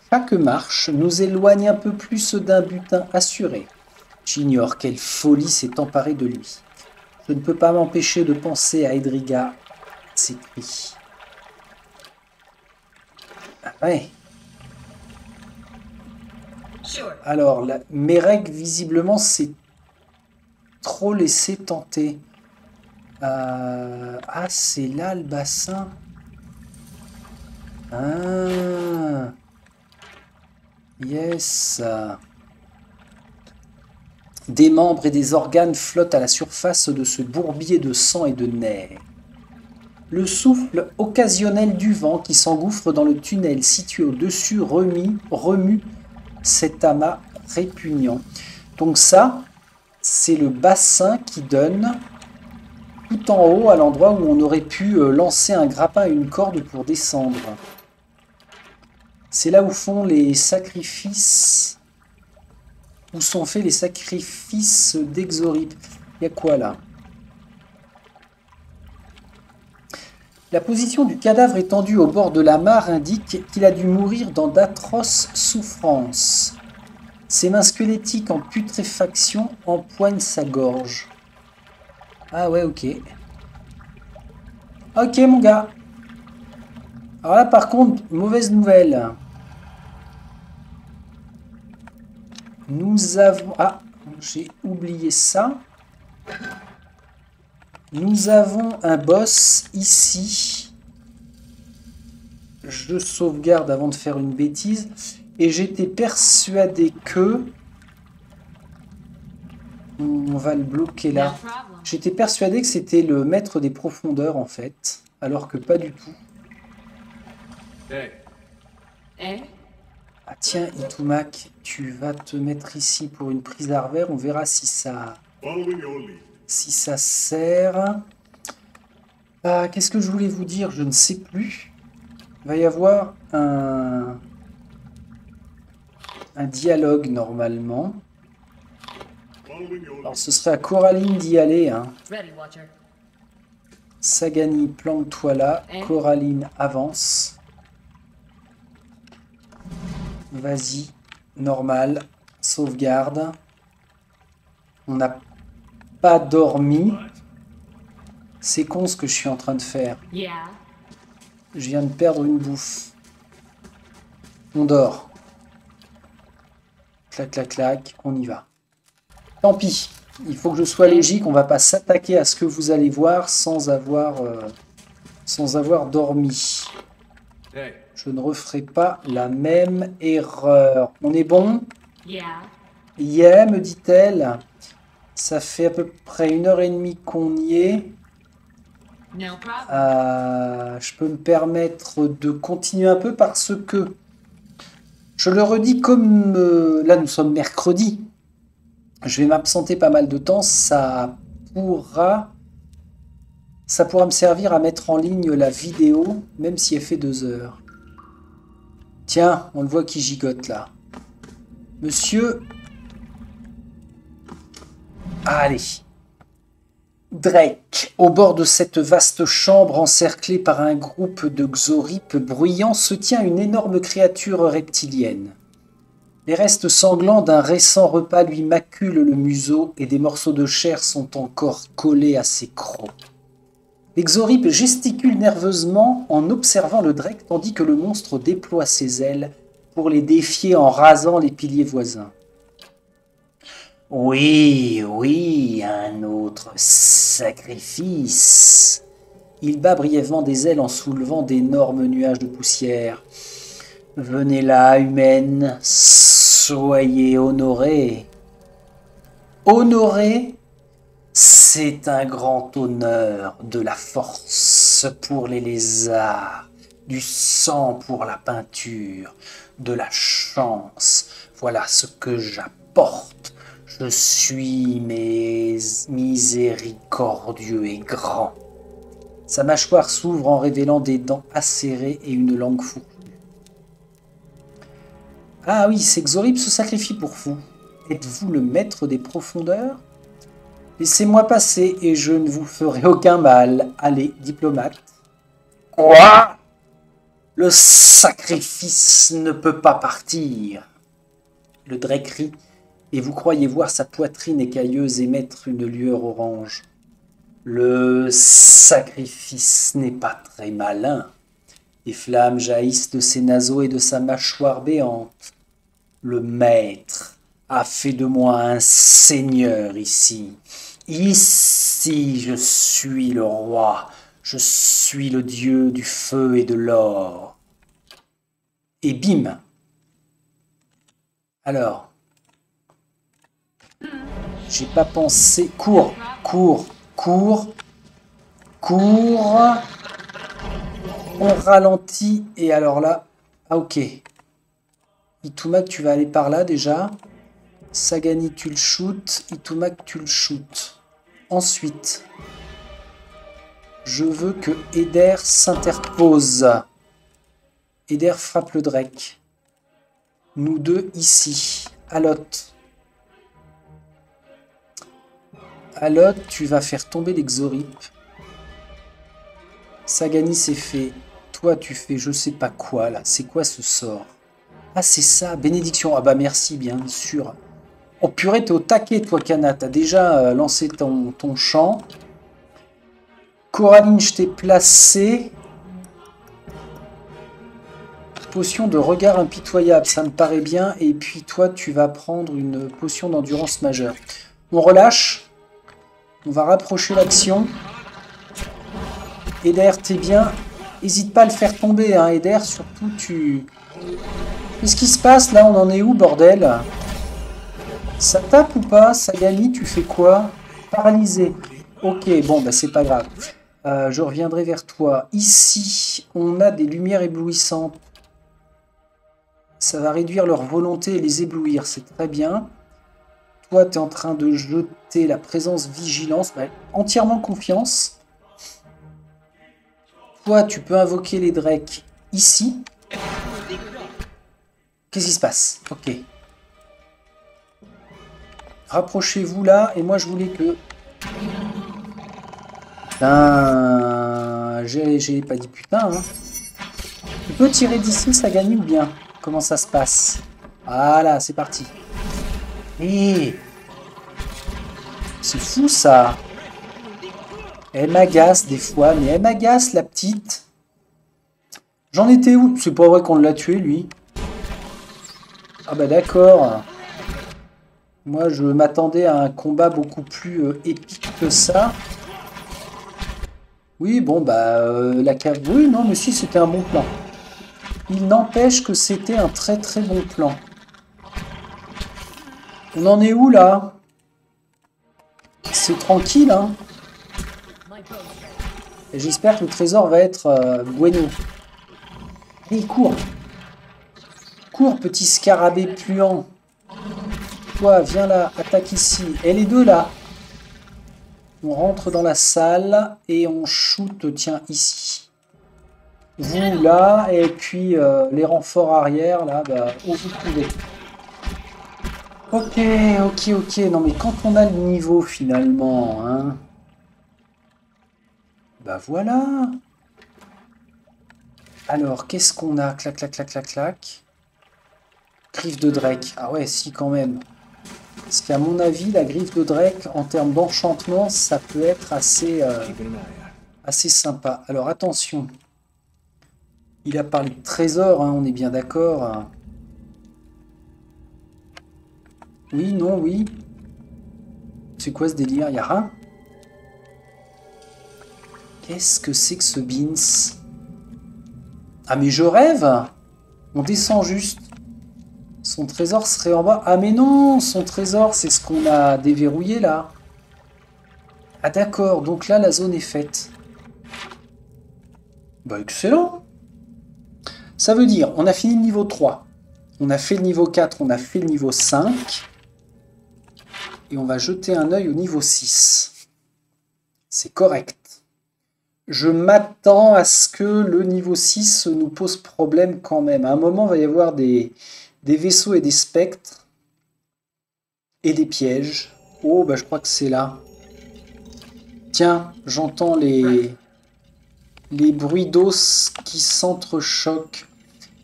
chaque marche nous éloigne un peu plus d'un butin assuré. J'ignore quelle folie s'est emparée de lui. Je ne peux pas m'empêcher de penser à Edriga, ses cris. Ah ouais. Alors, Mérek, visiblement, s'est trop laissé tenter. Ah, c'est là le bassin. Ah. Yes. Des membres et des organes flottent à la surface de ce bourbier de sang et de nerfs. Le souffle occasionnel du vent qui s'engouffre dans le tunnel situé au-dessus remue cet amas répugnant. Donc ça, c'est le bassin qui donne tout en haut à l'endroit où on aurait pu lancer un grappin et une corde pour descendre. C'est là où font les sacrifices. Où sont faits les sacrifices d'Exorip. Il y a quoi là? La position du cadavre étendu au bord de la mare indique qu'il a dû mourir dans d'atroces souffrances. Ses mains squelettiques en putréfaction empoignent sa gorge. Ah ouais, ok. Ok mon gars. Alors là par contre, mauvaise nouvelle. Nous avons... Ah, j'ai oublié ça. Nous avons un boss ici. Je sauvegarde avant de faire une bêtise. Et j'étais persuadé que... On va le bloquer là. J'étais persuadé que c'était le maître des profondeurs en fait. Alors que pas du tout. Ah tiens, Itumak, tu vas te mettre ici pour une prise à revers. On verra si ça sert. Ah, qu'est-ce que je voulais vous dire? Je ne sais plus. Il va y avoir un dialogue normalement. Alors ce serait à Coraline d'y aller. Hein. Sagani, plante-toi là. Coraline, avance. Vas-y, normal, sauvegarde. On n'a pas dormi. C'est con ce que je suis en train de faire. Je viens de perdre une bouffe. On dort. Clac, clac, clac, on y va. Tant pis, il faut que je sois logique. On va pas s'attaquer à ce que vous allez voir sans avoir dormi. Je ne referai pas la même erreur. On est bon? Yeah, me dit-elle. Ça fait à peu près 1h30 qu'on y est. Je peux me permettre de continuer un peu parce que, je le redis comme là nous sommes mercredi, je vais m'absenter pas mal de temps, ça pourra me servir à mettre en ligne la vidéo, même si elle fait 2 heures. Tiens, on le voit qui gigote là. Monsieur... Allez. Drake, au bord de cette vaste chambre encerclée par un groupe de Xoripes bruyants, se tient une énorme créature reptilienne. Les restes sanglants d'un récent repas lui maculent le museau et des morceaux de chair sont encore collés à ses crocs. Les Xoripes gesticulent nerveusement en observant le Drake tandis que le monstre déploie ses ailes pour les défier en rasant les piliers voisins. Oui, oui, un autre sacrifice. Il bat brièvement des ailes en soulevant d'énormes nuages de poussière. Venez là, humaine, soyez honorés. Honorés, c'est un grand honneur, de la force pour les lézards, du sang pour la peinture, de la chance. Voilà ce que j'apporte. Je suis miséricordieux et grand. Sa mâchoire s'ouvre en révélant des dents acérées et une langue fourchue. Ah oui, c'est Xorip se sacrifie pour vous. Êtes-vous le maître des profondeurs? Laissez-moi passer et je ne vous ferai aucun mal. Allez, diplomate. Quoi? Le sacrifice ne peut pas partir. Le Drake rit. Et vous croyez voir sa poitrine écailleuse émettre une lueur orange. Le sacrifice n'est pas très malin. Des flammes jaillissent de ses naseaux et de sa mâchoire béante. Le maître a fait de moi un seigneur ici. Ici, je suis le roi. Je suis le dieu du feu et de l'or. Et bim. Alors... J'ai pas pensé... Cours, cours, cours, cours. On ralentit. Et alors là... Ah ok. Itumak, tu vas aller par là déjà. Sagani, tu le shootes. Itumak, tu le shootes. Ensuite, je veux que Eder s'interpose. Eder frappe le Drake. Nous deux ici. Alot. Alot, tu vas faire tomber l'Exorip. Sagani, c'est fait. Toi, tu fais je sais pas quoi, là. C'est quoi ce sort? Ah, c'est ça. Bénédiction. Ah bah merci, bien sûr. Oh purée, t'es au taquet, toi, Kana. T'as déjà lancé ton champ. Coraline, je t'ai placé. Potion de regard impitoyable, ça me paraît bien. Et puis toi, tu vas prendre une potion d'endurance majeure. On relâche. On va rapprocher l'action. Eder, t'es bien. N'hésite pas à le faire tomber, hein, Eder. Surtout, tu... Qu'est-ce qui se passe, là? On en est où, bordel? Ça tape ou pas? Sagani, tu fais quoi? Paralysé. Ok, bon, bah c'est pas grave. Je reviendrai vers toi. Ici, on a des lumières éblouissantes. Ça va réduire leur volonté et les éblouir. C'est très bien. Toi, tu es en train de jeter la présence vigilance. Bah, entièrement confiance. Toi, tu peux invoquer les Drakes ici. Qu'est-ce qui se passe? Ok. Rapprochez-vous là. Et moi, je voulais que... Putain... J'ai pas dit putain, hein. Tu peux tirer d'ici, ça gagne ou bien? Comment ça se passe? Voilà, c'est parti. Et... C'est fou, ça. Elle m'agace des fois, mais elle m'agace, la petite. J'en étais où? C'est pas vrai qu'on l'a tué, lui. Ah bah d'accord. Moi, je m'attendais à un combat beaucoup plus épique que ça. Oui, bon, bah, la cave... Oui, non, mais si, c'était un bon plan. Il n'empêche que c'était un très très bon plan. On en est où, là? C'est tranquille, hein. Et j'espère que le trésor va être bueno. Allez, cours. Cours, petit scarabée puant. Toi, viens là, attaque ici. Et les deux, là. On rentre dans la salle et on shoot, tiens, ici. Vous, là, et puis les renforts arrière, là, bah, où vous pouvez. Ok, ok, ok. Non, mais quand on a le niveau, finalement, hein... Bah voilà. Alors, qu'est-ce qu'on a? Clac, clac, clac, clac, clac. Griffe de Drake. Ah ouais, si, quand même. Parce qu'à mon avis, la griffe de Drake, en termes d'enchantement, ça peut être assez, assez sympa. Alors, attention. Il a parlé de trésor, hein, on est bien d'accord. Oui, non, oui. C'est quoi ce délire? Il y a rien? Qu'est-ce que c'est que ce Beans? Ah, mais je rêve! On descend juste. Son trésor serait en bas. Ah, mais non! Son trésor, c'est ce qu'on a déverrouillé, là. Ah, d'accord. Donc là, la zone est faite. Bah, excellent! Ça veut dire, on a fini le niveau 3. On a fait le niveau 4, on a fait le niveau 5. Et on va jeter un œil au niveau 6. C'est correct. Je m'attends à ce que le niveau 6 nous pose problème quand même. À un moment, il va y avoir des vaisseaux et des spectres. Et des pièges. Oh, bah je crois que c'est là. Tiens, j'entends les bruits d'os qui s'entrechoquent.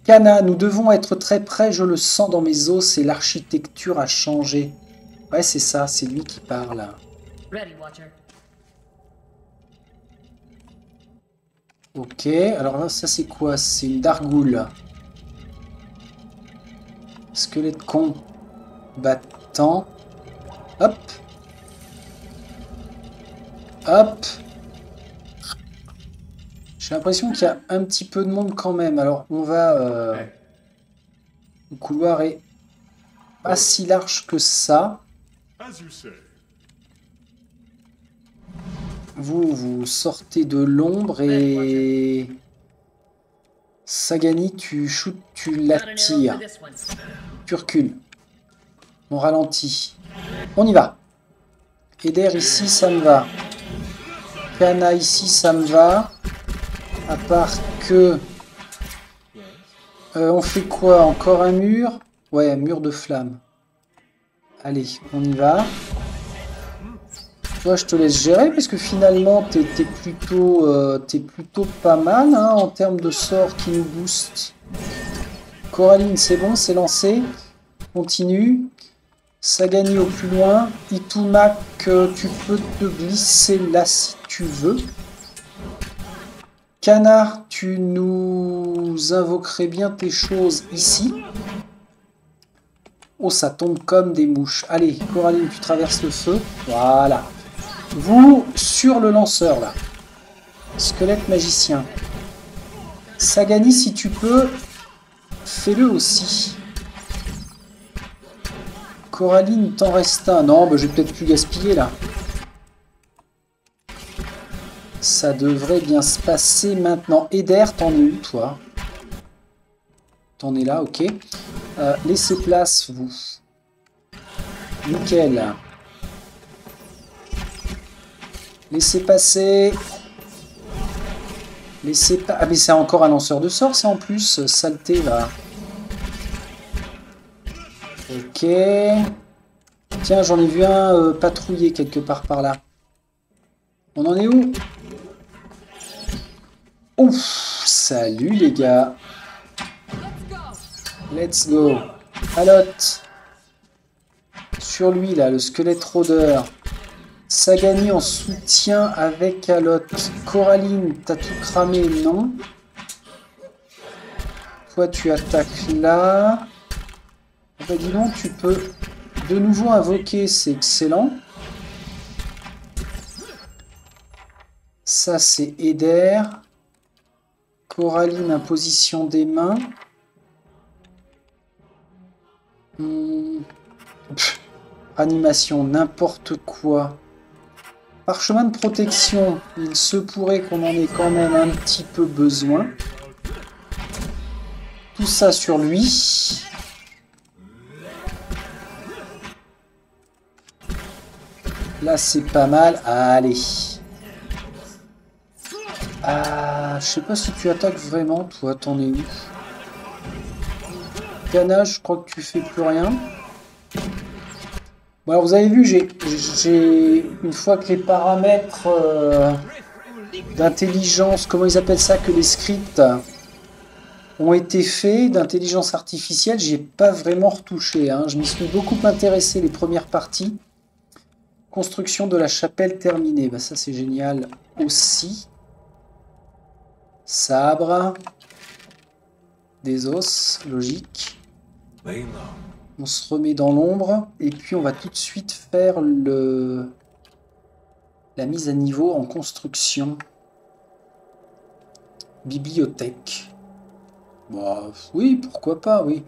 Kana, nous devons être très près, je le sens dans mes os et l'architecture a changé. Ouais, c'est ça, c'est lui qui parle. Ok, alors là, ça c'est quoi? C'est une dargoule. Squelette combattant. Hop. Hop. J'ai l'impression qu'il y a un petit peu de monde quand même. Alors, on va... Le couloir est pas si large que ça. Vous sortez de l'ombre et... Sagani, tu shootes, tu l'attires. Tu recules. On ralentit. On y va. Eder ici, ça me va. Kana ici, ça me va. À part que... on fait quoi? Encore un mur? Ouais, un mur de flammes. Allez, on y va. Toi, je te laisse gérer parce que finalement, t'es plutôt pas mal hein, en termes de sorts qui nous boostent. Coraline, c'est bon, c'est lancé. Continue. Sagani au plus loin. Itumak, tu peux te glisser là si tu veux. Canard, tu nous invoquerais bien tes choses ici. Oh, ça tombe comme des mouches. Allez, Coraline, tu traverses le feu. Voilà. Vous, sur le lanceur, là. Squelette magicien. Sagani, si tu peux, fais-le aussi. Coraline, t'en reste un. Non, bah, je vais peut-être plus gaspiller, là. Ça devrait bien se passer maintenant. Eder, t'en es où, toi? T'en es là, ok. Laissez place, vous. Nickel. Laissez passer. Laissez pas. Ah, mais c'est encore un lanceur de sorts, ça en plus. Saleté, là. Ok. Tiens, j'en ai vu un patrouiller quelque part par là. On en est où? Ouf, salut les gars. Let's go. Alotte. Sur lui, là, le squelette rôdeur. Sagani en soutien avec Alotte. Coraline, t'as tout cramé? Non. Toi, tu attaques là. Ah bah dis donc, tu peux de nouveau invoquer, c'est excellent. Ça, c'est Eder. Coraline, imposition des mains. Animation, n'importe quoi. Parchemin de protection, il se pourrait qu'on en ait quand même un petit peu besoin. Tout ça sur lui. Là, c'est pas mal. Allez. Ah, je sais pas si tu attaques vraiment, toi, t'en es où? Canage, je crois que tu fais plus rien. Bon, alors vous avez vu, j'ai une fois que les paramètres d'intelligence, comment ils appellent ça, que les scripts ont été faits, d'intelligence artificielle, j'y ai pas vraiment retouché. Hein. Je m'y suis beaucoup intéressé les premières parties. Construction de la chapelle terminée, bah, ça c'est génial aussi. Sabre. Des os, logique. On se remet dans l'ombre. Et puis on va tout de suite faire la mise à niveau en construction. Bibliothèque. Bah, oui, pourquoi pas, oui.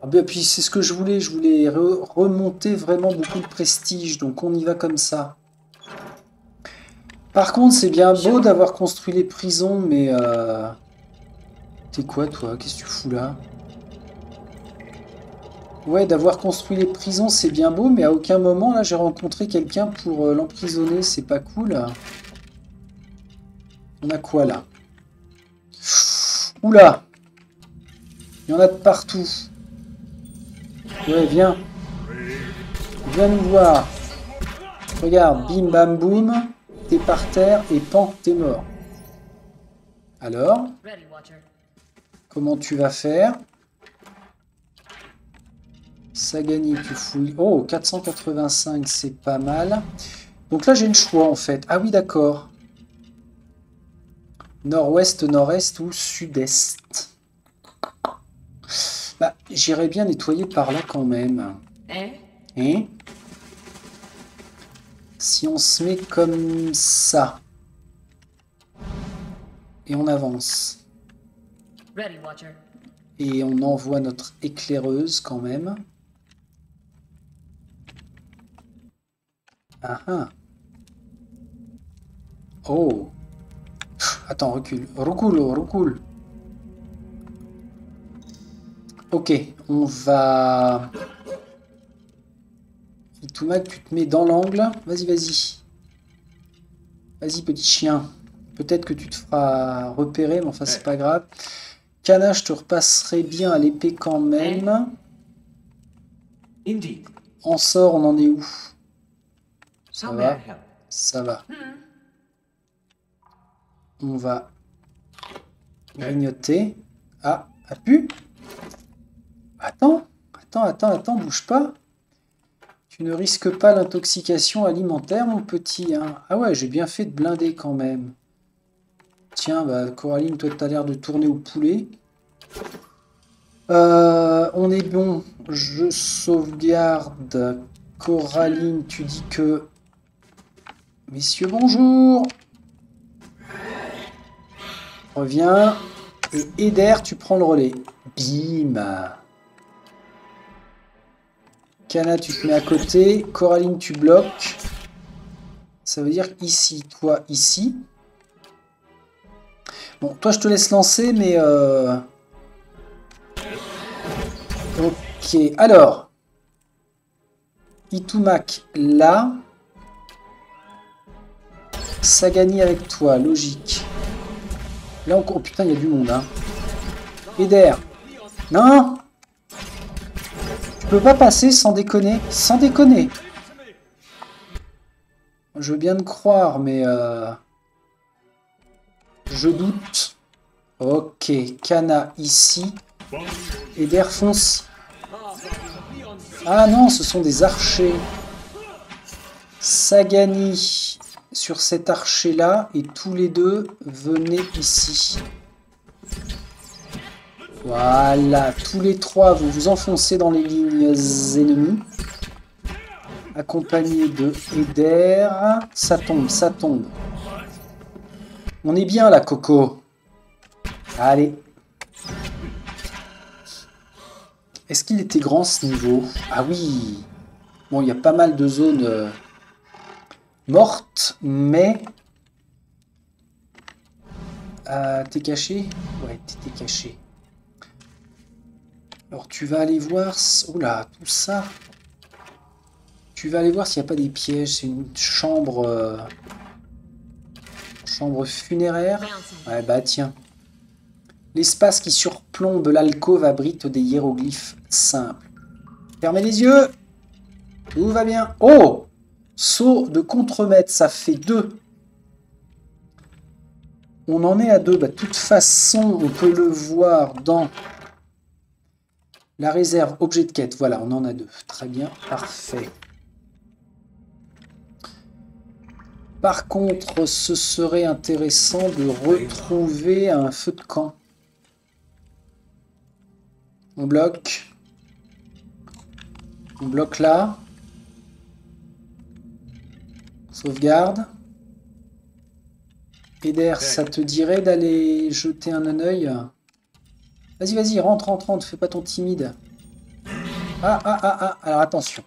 Ah ben, puis c'est ce que je voulais. Je voulais remonter vraiment beaucoup de prestige. Donc on y va comme ça. Par contre, c'est bien beau d'avoir construit les prisons, mais... T'es quoi, toi? Qu'est-ce que tu fous là? Ouais, d'avoir construit les prisons, c'est bien beau, mais à aucun moment, là, j'ai rencontré quelqu'un pour l'emprisonner. C'est pas cool. On a quoi, là? Oula! Il y en a de partout. Ouais, viens. Viens nous voir. Regarde, bim, bam, boum. T'es par terre et pan, t'es mort. Alors? Comment tu vas faire? Sagani, tu fouilles. Oh, 485, c'est pas mal. Donc là, j'ai le choix, en fait. Ah oui, d'accord. Nord-ouest, nord-est ou sud-est? Bah, j'irais bien nettoyer par là quand même. Hein? Si on se met comme ça. Et on avance. Et on envoie notre éclaireuse quand même. Ah ah. Oh. Attends, recule. Recule, recule. Ok, on va Itumak, tu te mets dans l'angle. Vas-y, vas-y. Vas-y, petit chien. Peut-être que tu te feras repérer, mais enfin, c'est pas grave. Kana, je te repasserai bien à l'épée quand même. En sort, on en est où? Ça va. Ça va. On va grignoter. Ah, a pu? Attends, bouge pas. Tu ne risques pas l'intoxication alimentaire, mon petit. Hein. Ah ouais, j'ai bien fait de blinder quand même. Tiens, bah, Coraline, toi, tu as l'air de tourner au poulet. On est bon. Je sauvegarde. Coraline, tu dis que... Messieurs, bonjour. Reviens. Et Eder, tu prends le relais. Bim. Kana, tu te mets à côté. Coraline, tu bloques. Ça veut dire ici. Toi, ici. Bon, toi, je te laisse lancer, mais... Ok, alors. Itumak, là. Sagani avec toi, logique. Là, encore... Oh putain, il y a du monde, hein. Eder. Non! Tu peux pas passer sans déconner. Sans déconner. Je veux bien te croire, mais... Je doute. Ok, Kana ici. Eder fonce. Ah non, ce sont des archers. Sagani sur cet archer-là. Et tous les deux, venez ici. Voilà, tous les trois, vous vous enfoncez dans les lignes ennemies. Accompagné de Eder. Ça tombe, ça tombe. On est bien là, Coco. Allez. Est-ce qu'il était grand ce niveau? Ah oui. Bon, il y a pas mal de zones mortes, mais... t'es caché? Ouais, t'es caché. Alors, tu vas aller voir... Oula, tout ça... Tu vas aller voir s'il n'y a pas des pièges. C'est une chambre... Chambre funéraire. Ouais, bah tiens. L'espace qui surplombe l'alcôve abrite des hiéroglyphes simples. Fermez les yeux. Tout va bien. Oh! Saut de contremaître, ça fait 2. On en est à 2. Bah, de toute façon, on peut le voir dans la réserve objet de quête. Voilà, on en a 2. Très bien, parfait. Par contre, ce serait intéressant de retrouver un feu de camp. On bloque. On bloque là. Sauvegarde. Eder, ça te dirait d'aller jeter un œil? Vas-y, vas-y, rentre, rentre, rentre, fais pas ton timide. Alors attention.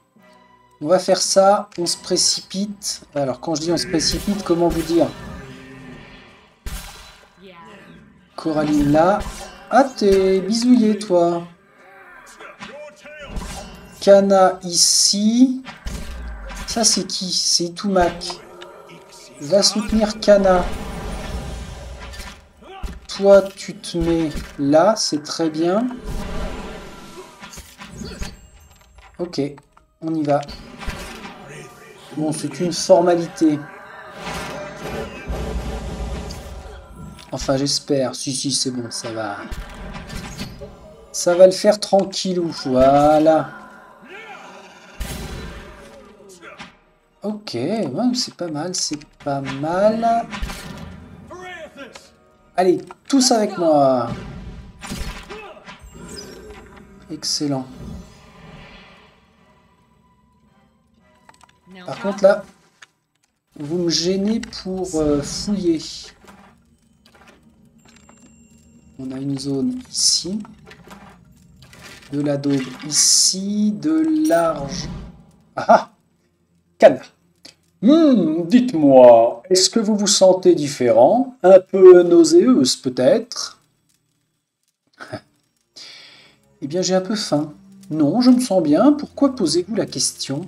On va faire ça, on se précipite. Alors quand je dis on se précipite, comment vous dire? Coraline là. Ah, t'es bisouillé, toi. Kana ici. Ça, c'est qui? C'est Itumak. Va soutenir Kana. Toi, tu te mets là, c'est très bien. Ok, on y va. Bon, c'est une formalité. Enfin, j'espère. Si, si, c'est bon, ça va. Ça va le faire tranquillou. Voilà. Ok, ouais, c'est pas mal, c'est pas mal. Allez, tous avec moi. Excellent. Par contre, là, vous me gênez pour fouiller. On a une zone ici. De la daube ici. De large. Ah! Canard. Dites-moi, est-ce que vous vous sentez différent? Un peu nauséeuse, peut-être? Eh bien, j'ai un peu faim. Non, je me sens bien. Pourquoi posez-vous la question?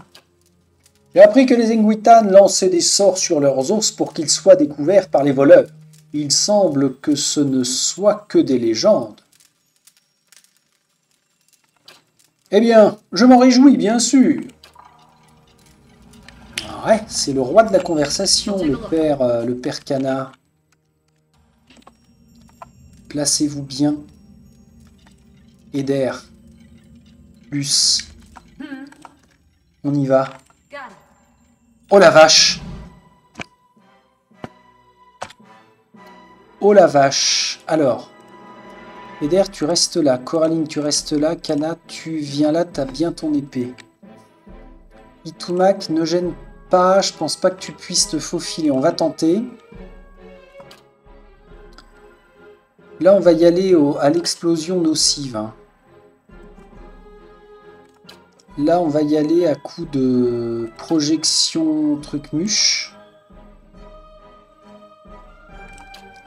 J'ai appris que les Engwitan lançaient des sorts sur leurs ours pour qu'ils soient découverts par les voleurs. Il semble que ce ne soit que des légendes. Eh bien, je m'en réjouis, bien sûr. Ouais, c'est le roi de la conversation, le père Canard. Placez-vous bien. Eder. Luce. On y va. Oh la vache! Oh la vache! Alors, Eder, tu restes là. Coraline, tu restes là. Kana, tu viens là, t'as bien ton épée. Itumak, ne gêne pas. Je pense pas que tu puisses te faufiler. On va tenter. Là, on va y aller à l'explosion nocive. Hein. Là, on va y aller à coup de projection truc-muche.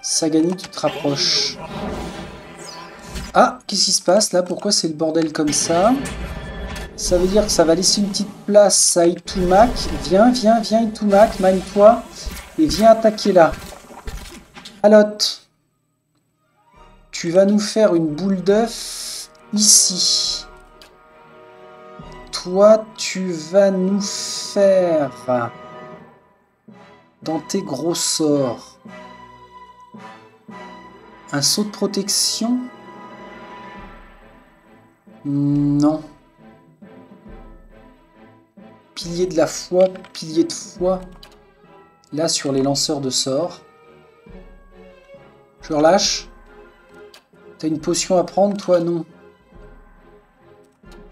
Sagani, tu te rapproches. Ah, qu'est-ce qui se passe là? Pourquoi c'est le bordel comme ça? Ça veut dire que ça va laisser une petite place à Itumak. Viens, viens, viens Itumak, mine-toi. Et viens attaquer là. Alot. Tu vas nous faire une boule d'œuf ici. Toi, tu vas nous faire dans tes gros sorts un saut de protection? Non. Pilier de la foi, pilier de foi. Là, sur les lanceurs de sorts. Je relâche. T'as une potion à prendre, toi, non.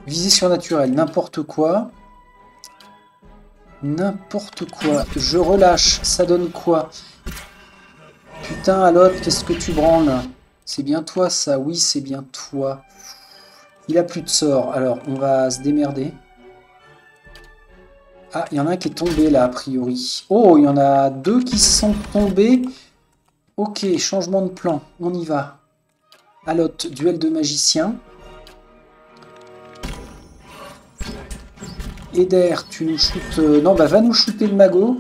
Visée surnaturelle, n'importe quoi. N'importe quoi. Je relâche, ça donne quoi? Putain, Alot, qu'est-ce que tu branles? C'est bien toi, ça? Oui, c'est bien toi. Il a plus de sort. Alors, on va se démerder. Ah, il y en a un qui est tombé, là, a priori. Oh, il y en a deux qui sont tombés. Ok, changement de plan. On y va. Alot, duel de magicien. Eder, tu nous shootes... non, bah va nous shooter le magot.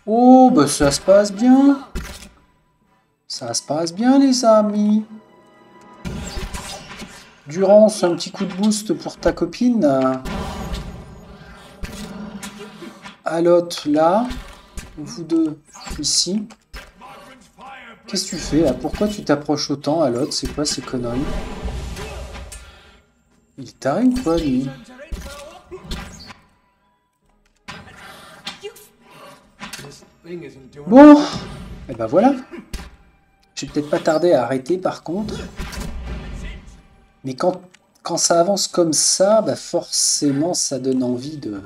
Oh, bah ça se passe bien. Ça se passe bien, les amis. Durance, un petit coup de boost pour ta copine. Alot, là. Vous deux, ici. Qu'est-ce que tu fais, là? Pourquoi tu t'approches autant, Alot? C'est quoi ces conneries? Il t'arrive ou quoi, lui? Bon, et ben voilà. Je vais peut-être pas tarder à arrêter par contre. Mais quand ça avance comme ça, bah forcément ça donne envie de...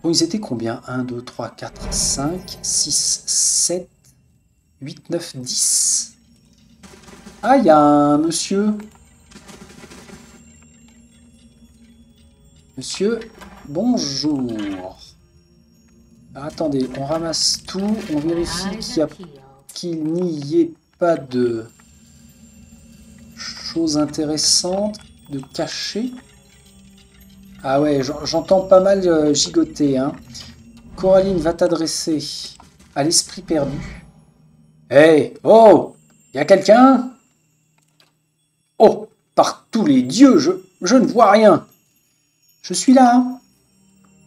Bon, ils étaient combien? 1, 2, 3, 4, 5, 6, 7, 8, 9, 10. Ah, il y a un monsieur. Monsieur, bonjour. Alors, attendez, on ramasse tout, on vérifie qu'il n'y ait pas de choses intéressantes, de cachées. Ah ouais, j'entends pas mal gigoter. Hein. Coraline va t'adresser à l'esprit perdu. Hey, oh, y a quelqu'un? Oh, par tous les dieux, je ne vois rien. Je suis là. Hein.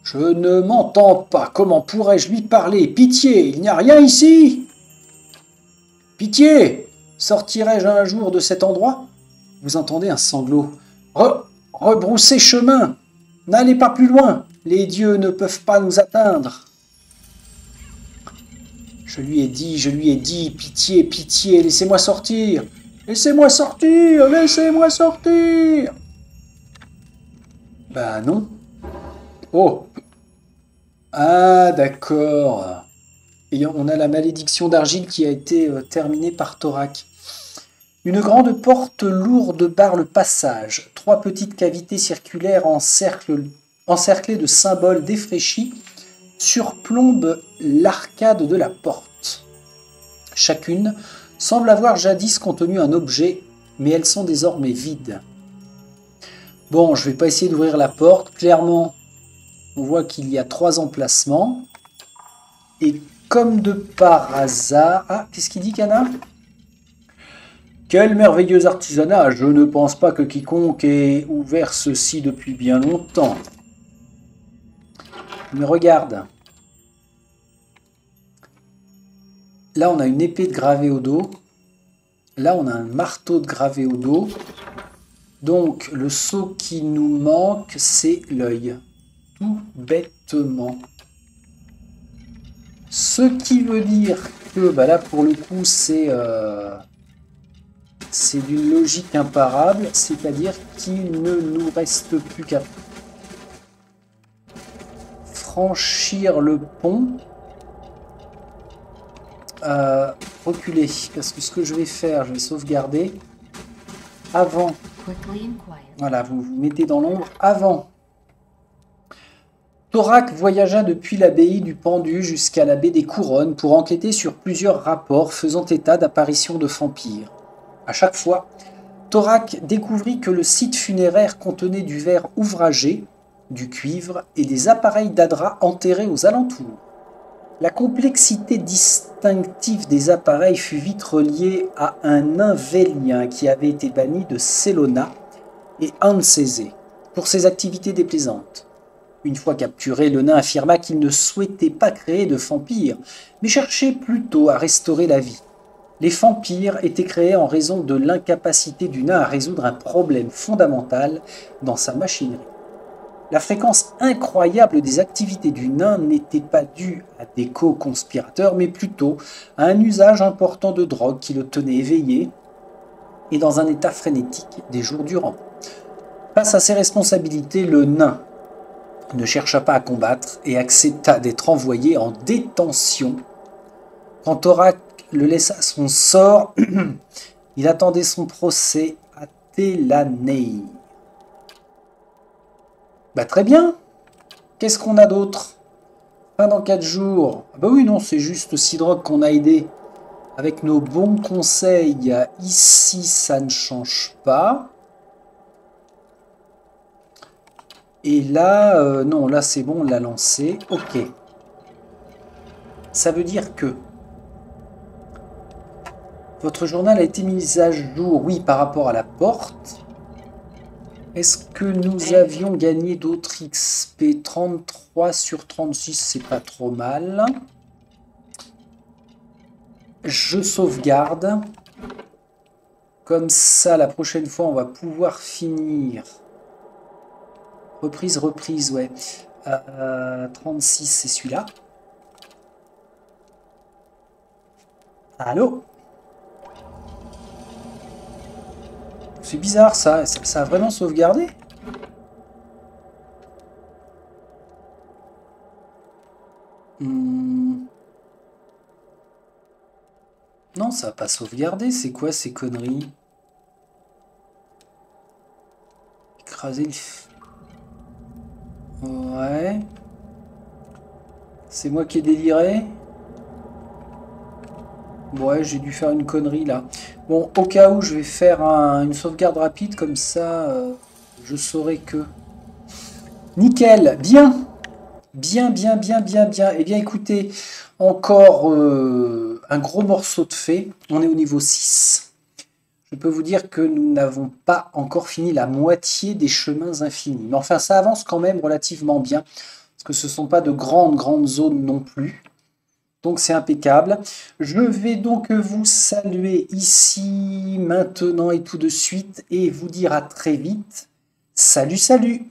Je ne m'entends pas. Comment pourrais-je lui parler? Pitié, il n'y a rien ici. Pitié, sortirai-je un jour de cet endroit? Vous entendez un sanglot. Rebroussez chemin. N'allez pas plus loin. Les dieux ne peuvent pas nous atteindre. Je lui ai dit, pitié, pitié, laissez-moi sortir. Laissez-moi sortir, laissez-moi sortir. Bah non. Oh. Ah, d'accord. Et on a la malédiction d'argile qui a été terminée par Thorak. Une grande porte lourde barre le passage. 3 petites cavités circulaires encerclées de symboles défraîchis surplombent l'arcade de la porte. Chacune semble avoir jadis contenu un objet, mais elles sont désormais vides. Bon, je vais pas essayer d'ouvrir la porte. Clairement, On voit qu'il y a 3 emplacements. Et comme de par hasard... Ah, qu'est-ce qu'il dit, Cana? Quel merveilleux artisanat! Je ne pense pas que quiconque ait ouvert ceci depuis bien longtemps. Mais regarde. Là, on a une épée de gravé au dos. Là, on a un marteau de gravé au dos. Donc, le sceau qui nous manque, c'est l'œil. Tout bêtement. Ce qui veut dire que, bah là, pour le coup, c'est d'une logique imparable. C'est-à-dire qu'il ne nous reste plus qu'à franchir le pont. Reculer. Parce que ce que je vais faire, je vais sauvegarder. Avant. Voilà, vous vous mettez dans l'ombre avant. Thorac voyagea depuis l'abbaye du Pendu jusqu'à la baie des Couronnes pour enquêter sur plusieurs rapports faisant état d'apparitions de vampires. À chaque fois, Thorac découvrit que le site funéraire contenait du verre ouvragé, du cuivre et des appareils d'Adra enterrés aux alentours. La complexité distinctive des appareils fut vite reliée à un nain vélien qui avait été banni de Célona et Ancézé pour ses activités déplaisantes. Une fois capturé, le nain affirma qu'il ne souhaitait pas créer de vampires, mais cherchait plutôt à restaurer la vie. Les vampires étaient créés en raison de l'incapacité du nain à résoudre un problème fondamental dans sa machinerie. La fréquence incroyable des activités du nain n'était pas due à des co-conspirateurs, mais plutôt à un usage important de drogue qui le tenait éveillé et dans un état frénétique des jours durant. Face à ses responsabilités, le nain ne chercha pas à combattre et accepta d'être envoyé en détention. Quand Thorac le laissa à son sort, il attendait son procès à Télanei. Bah très bien. Qu'est-ce qu'on a d'autre? Fin dans 4 jours. Ah bah oui, non, c'est juste Sidrock qu'on a aidé. Avec nos bons conseils, ici, ça ne change pas. Et là, non, là c'est bon, on l'a lancé. Ok. Ça veut dire que votre journal a été mis à jour, oui, par rapport à la porte. Est-ce que nous avions gagné d'autres XP? 33 sur 36, c'est pas trop mal. Je sauvegarde. Comme ça, la prochaine fois, on va pouvoir finir. Reprise, ouais. 36, c'est celui-là. Allô? C'est bizarre, ça. Ça a vraiment sauvegardé? Non, ça n'a pas sauvegardé. C'est quoi ces conneries? Écraser le... Ouais. C'est moi qui ai déliré? Ouais, j'ai dû faire une connerie là. Bon, au cas où, je vais faire une sauvegarde rapide, comme ça, je saurai que... Nickel, bien. Bien. Eh bien, écoutez, encore un gros morceau de fait. On est au niveau 6. Je peux vous dire que nous n'avons pas encore fini la moitié des chemins infinis. Mais enfin, ça avance quand même relativement bien, parce que ce ne sont pas de grandes zones non plus. Donc c'est impeccable. Je vais donc vous saluer ici, maintenant et tout de suite, et vous dire à très vite. Salut, salut!